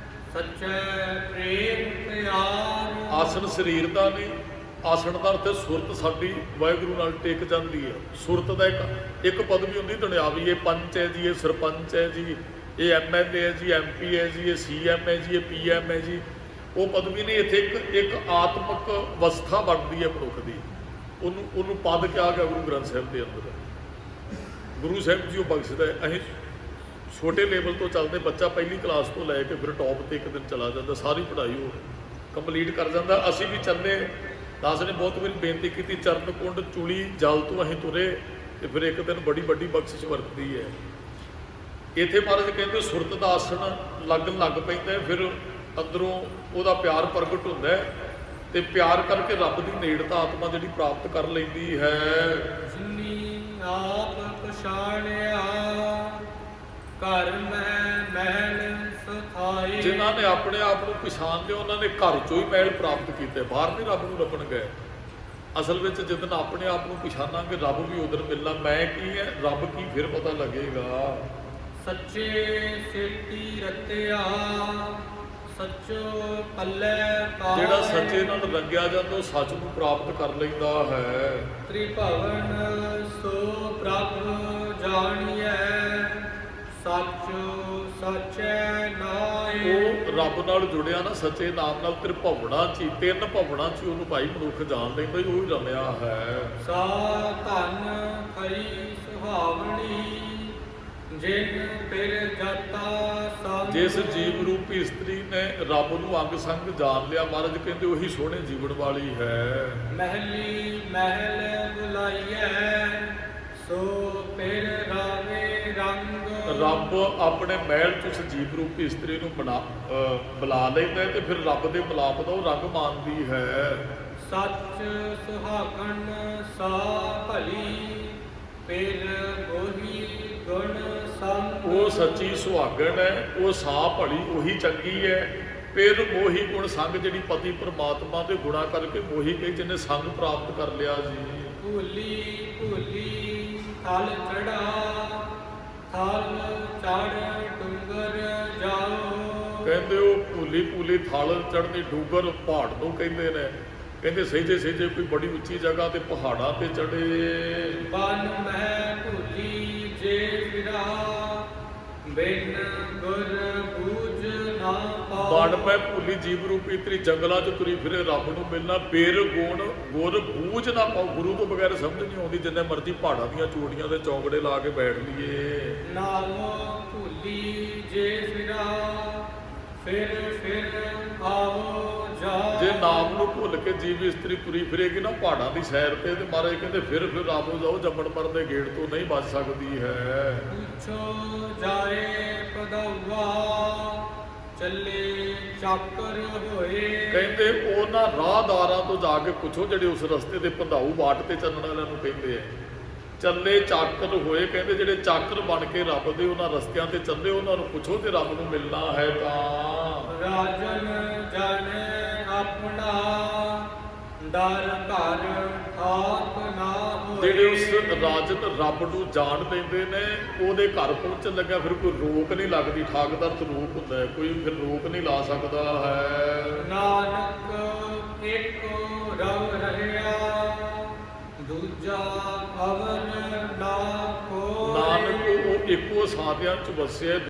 ਸੱਚੇ ਪ੍ਰੇਮ ਪਿਆਰ। ਆਸਨ ਸਰੀਰ ਦਾ ਨਹੀਂ, ਆਸਣ ਦਾ ਅਰਥ ਸੁਰਤ ਸਾਡੀ ਵਾਹਿਗੁਰੂ ਨਾਲ ਟਿਕ ਜਾਂਦੀ ਹੈ। ਸੁਰਤ ਦਾ ਇੱਕ ਪਦਵੀ ਹੁੰਦੀ ਦੁਨਿਆਵੀ, ਇਹ ਪੰਚ ਹੈ ਜੀ, ਇਹ ਸਰਪੰਚ ਹੈ ਜੀ, ਇਹ MLA ਹੈ ਜੀ, MP ਹੈ ਜੀ, ਇਹ CM ਹੈ ਜੀ, ਇਹ PM ਹੈ ਜੀ। ਉਹ ਪਦਵੀ ਨਹੀਂ, ਇੱਥੇ ਇੱਕ ਆਤਮਿਕ ਅਵਸਥਾ ਬਣਦੀ ਹੈ ਮਨੁੱਖ ਦੀ। ਉਹਨੂੰ ਪਦ ਕਿਹਾ ਗਿਆ ਗੁਰੂ ਗ੍ਰੰਥ ਸਾਹਿਬ ਦੇ ਅੰਦਰ। ਗੁਰੂ ਸਾਹਿਬ ਜੀ ਉਹ ਬਖਸ਼ਦਾ ਹੈ। ਅਸੀਂ ਛੋਟੇ ਲੈਵਲ ਤੋਂ ਚੱਲਦੇ, ਬੱਚਾ ਪਹਿਲੀ ਕਲਾਸ ਤੋਂ ਲੈ ਕੇ ਫਿਰ ਟੌਪ ਤੇ ਇੱਕ ਦਿਨ ਚਲਾ ਜਾਂਦਾ, ਸਾਰੀ ਪੜ੍ਹਾਈ ਉਹ ਕੰਪਲੀਟ ਕਰ ਜਾਂਦਾ। ਅਸੀਂ ਵੀ ਚੱਲੇ, ਦਾਸ ਨੇ ਬਹੁਤ ਵਾਰੀ ਬੇਨਤੀ ਕੀਤੀ, ਚਰਨ ਕੁੰਡ ਚੂਲੀ ਜਲ ਤੋਂ ਅਸੀਂ ਤੁਰੇ, ਤੇ ਫਿਰ ਇੱਕ ਦਿਨ ਬੜੀ ਵੱਡੀ ਬਖਸ਼ਿਸ਼ ਵਰਤਦੀ ਹੈ। ਇੱਥੇ ਮਹਾਰਾਜ ਕਹਿੰਦੇ ਸੁਰਤ ਦਾ ਆਸਣ ਲੱਗਣ ਲੱਗ ਪੈਂਦਾ, ਫਿਰ ਅੰਦਰੋਂ ਉਹਦਾ ਪਿਆਰ ਪ੍ਰਗਟ ਹੁੰਦਾ ਹੈ, ਤੇ ਪਿਆਰ ਕਰਕੇ ਰੱਬ ਦੀ ਨੇੜਤਾ ਆਤਮਾ ਜਿਹੜੀ ਪ੍ਰਾਪਤ ਕਰ ਲੈਂਦੀ ਹੈ। ਜਿਨੀ ਆਪ ਪਛਾਣਿਆ ਘਰ ਮਹਿਲ ਸਥਾਈ। ਜਿਨ੍ਹਾਂ ਨੇ ਆਪਣੇ ਆਪ ਨੂੰ ਪਛਾਣ ਲਿਆ ਉਹਨਾਂ ਨੇ ਘਰ ਚੋਂ ਹੀ ਮਹਿਲ ਪ੍ਰਾਪਤ ਕੀਤੇ, ਬਾਹਰ ਨਹੀਂ ਰੱਬ ਨੂੰ ਲੱਭਣ ਗਏ। ਅਸਲ ਵਿੱਚ ਜਦੋਂ ਆਪਣੇ ਆਪ ਨੂੰ ਪਛਾਣਾਂਗੇ ਰੱਬ ਵੀ ਉਧਰ ਮਿਲਣਾ। ਮੈਂ ਕੀ ਹੈ, ਰੱਬ ਕੀ, ਫਿਰ ਪਤਾ ਲੱਗੇਗਾ। ਸੱਚੇ ਸੇਤੀ ਰਤਿਆ ਸੱਚੋ ਪੱਲੇ ਪਾਏ। ਜਿਹੜਾ ਸੱਚੇ ਨਾਲ ਰੰਗਿਆ ਜਾਂਦਾ ਉਹ ਸੱਚ ਨੂੰ ਪ੍ਰਾਪਤ ਕਰ ਲੈਂਦਾ ਹੈ। ਤ੍ਰਿਭਵਨ ਸੋ ਪ੍ਰਭ ਜਾਣੀਐ ਸੱਚ ਸੱਚੈ ਨਾਏ। ਉਹ ਰੱਬ ਨਾਲ ਜੁੜਿਆ ਨਾ ਸੱਚੇ ਨਾਮ ਨਾਲ, ਤ੍ਰਿਭਵਨਾਂ 'ਚ, ਤਿੰਨ ਭਵਨਾਂ 'ਚ ਉਹਨੂੰ ਭਾਈ ਮਨੁੱਖ ਜਾਣ ਲੈਂਦਾ, ਉਹ ਹੀ ਰਮਿਆ ਹੈ। ਸਾ ਧਨ ਖਰੀ ਸੁਹਾਵਣੀ ਜਿਨ ਪਿਰ ਜਾਤਾ ਸੰਗ। ਜਿਸ ਜੀਵ ਰੂਪੀ ਇਸਤਰੀ ਨੇ ਰੱਬ ਨੂੰ ਅੰਗ ਸੰਗ ਜਾਣ ਲਿਆ, ਮਹਾਰਾਜ ਕਹਿੰਦੇ ਉਹੀ ਸੋਹਣੇ ਜੀਵਨ ਵਾਲੀ ਹੈ। ਮਹਿਲੀ ਮਹਿਲ ਬੁਲਾਈਐ ਸੋ ਪਿਰ ਰਾਵੇ ਰੰਗ। ਰੱਬ ਆਪਣੇ ਮਹਿਲ 'ਚ ਉਸ ਜੀਵ ਰੂਪੀ ਇਸਤਰੀ ਨੂੰ ਬੁਲਾ ਲੈਂਦਾ, ਤੇ ਫਿਰ ਰੱਬ ਦੇ ਮਿਲਾਪ ਦਾ ਉਹ ਰੰਗ ਮਾਣਦੀ ਹੈ। ਸੱਚ ਸੁਹਾਗਣ ਸਾ ਭਲੀ ਪਿਰ ਮੋਹੀ ਗੁਣ ਸੰਗ। ਉਹ ਸੱਚੀ ਸੁਹਾਗਣ ਹੈ, ਉਹ ਸਾਹ ਭਲੀ, ਉਹੀ ਚੰਗੀ ਹੈ। ਫਿਰ ਮੋਹੀ ਗੁਣ ਸੰਗ, ਜਿਹੜੀ ਪਤੀ ਪਰਮਾਤਮਾ ਦੇ ਗੁਣਾ ਕਰਕੇ ਮੋਹੀ ਗਈ, ਜਿਹਨੇ ਸੰਗ ਪ੍ਰਾਪਤ ਕਰ ਲਿਆ ਜੀ। ਭੂਲੀ ਭੂਲੀ ਥਲ ਚੜਾ ਥਲ ਚੜ ਡੂੰਗਰ ਜਾਓ। ਕਹਿੰਦੇ ਉਹ ਭੂਲੀ ਭੂਲੀ ਥਲ ਚੜ੍ਹਦੀ ਡੂੰਗਰ ਪਹਾੜ ਨੂੰ ਕਹਿੰਦੇ ਨੇ। ਕਹਿੰਦੇ ਸਹਿਜੇ ਸਹਿਜੇ ਕੋਈ ਬੜੀ ਉੱਚੀ ਜਗ੍ਹਾ ਤੇ ਪਹਾੜਾਂ ਤੇ ਚੜੇ। ਬਨ ਮਹਿ ਭੂਲੀ ਜੇ ਫਿਰਾ ਬਿਨ ਗੁਰ ਬੂਝ ਨਾ ਪਾਓ। ਬਣ ਮੈਂ ਭੂਲੀ ਜੀਵ ਰੂਪੀ ਤੇਰੀ ਜੰਗਲਾਂ 'ਚ ਤੁਰੀ ਫਿਰੇ, ਰੱਬ ਨੂੰ ਮਿਲਣਾ ਬੇਰ ਗੁਣ ਗੁਰ ਬੂਝ ਨਾ ਪਾਓ। ਗੁਰੂ ਤੋਂ ਬਗੈਰ ਸਮਝ ਨਹੀਂ ਆਉਂਦੀ, ਜਿੰਨੇ ਮਰਜ਼ੀ ਪਹਾੜਾਂ ਦੀਆਂ ਚੋਟੀਆਂ ਤੇ ਚੌਂਕੜੇ ਲਾ ਕੇ ਬੈਠ ਲਈਏ। ਨਾਮੋ ਭੂਲੀ ਜੇ ਫਿਰਾ ਫਿਰ ਆਓ ਜਾ। ਜੇ ਨਾਮ ਨੂੰ ਭੁੱਲ ਕੇ ਜੀਵ ਇਸਤਰੀ ਤੁਰੀ ਫਿਰੇਗੀ ਨਾ ਪਹਾੜਾਂ ਦੀ ਸੈਰ ਤੇ, ਤੇ ਮਹਾਰਾਜ ਕਹਿੰਦੇ ਫਿਰ ਆਵੋ ਜਾਓ, ਜੰਮਣ ਮਰਨ ਦੇ ਗੇੜ ਤੋਂ ਨਹੀਂ ਬਚ ਸਕਦੀ ਹੈ। ਪੁੱਛੋ ਜਾਏ ਪਦਉਆ ਚੱਲੇ ਚਾਕਰ ਹੋਏ। ਕਹਿੰਦੇ ਉਹਨਾਂ ਰਾਹਦਾਰਾਂ ਤੋਂ ਜਾ ਕੇ ਪੁੱਛੋ ਜਿਹੜੇ ਉਸ ਰਸਤੇ ਦੇ ਪੰਧਾਊ ਬਾਟ ਤੇ ਚੱਲਣ ਵਾਲਿਆਂ ਨੂੰ ਕਹਿੰਦੇ ਆ। ਚੱਲੇ ਚਾਕਰ ਹੋਏ, ਕਹਿੰਦੇ ਜਿਹੜੇ ਚਾਕਰ ਬਣ ਕੇ ਰੱਬ ਦੇ ਉਹਨਾਂ ਰਸਤਿਆਂ ਤੇ ਚੱਲੇ, ਉਹਨਾਂ ਨੂੰ ਪੁੱਛੋ ਤੇ ਰੱਬ ਨੂੰ ਮਿਲਣਾ ਹੈ ਤਾਂ। ਰਾਜਨ ਜਾਣੇ ਆਪਣਾ ਦਰ ਘਰ ਆਪ ਨਾ ਹੋਏ। ਜਿਹੜੇ ਉਸ ਰਾਜਨ ਰੱਬ ਨੂੰ ਜਾਣ ਲੈਂਦੇ ਨੇ, ਉਹਦੇ ਘਰ ਪਹੁੰਚਣ ਲੱਗਾ ਫਿਰ ਕੋਈ ਰੋਕ ਨਹੀਂ ਲੱਗਦੀ। ਠਾਕਦਾਰ ਤੋਂ ਰੋਕ ਹੁੰਦਾ ਹੈ, ਕੋਈ ਫਿਰ ਰੋਕ ਨਹੀਂ ਲਾ ਸਕਦਾ ਹੈ। ਨਾਨਕ ਇੱਕ ਰਵ ਰਹਿਆ ਦੂਜਾ ਅਵਰ ਨਾ ਕੋ। ਨਾਨਕ ਉਹ ਇੱਕੋ ਸਾਧਿਆਂ 'ਚ ਵਸਿਆ,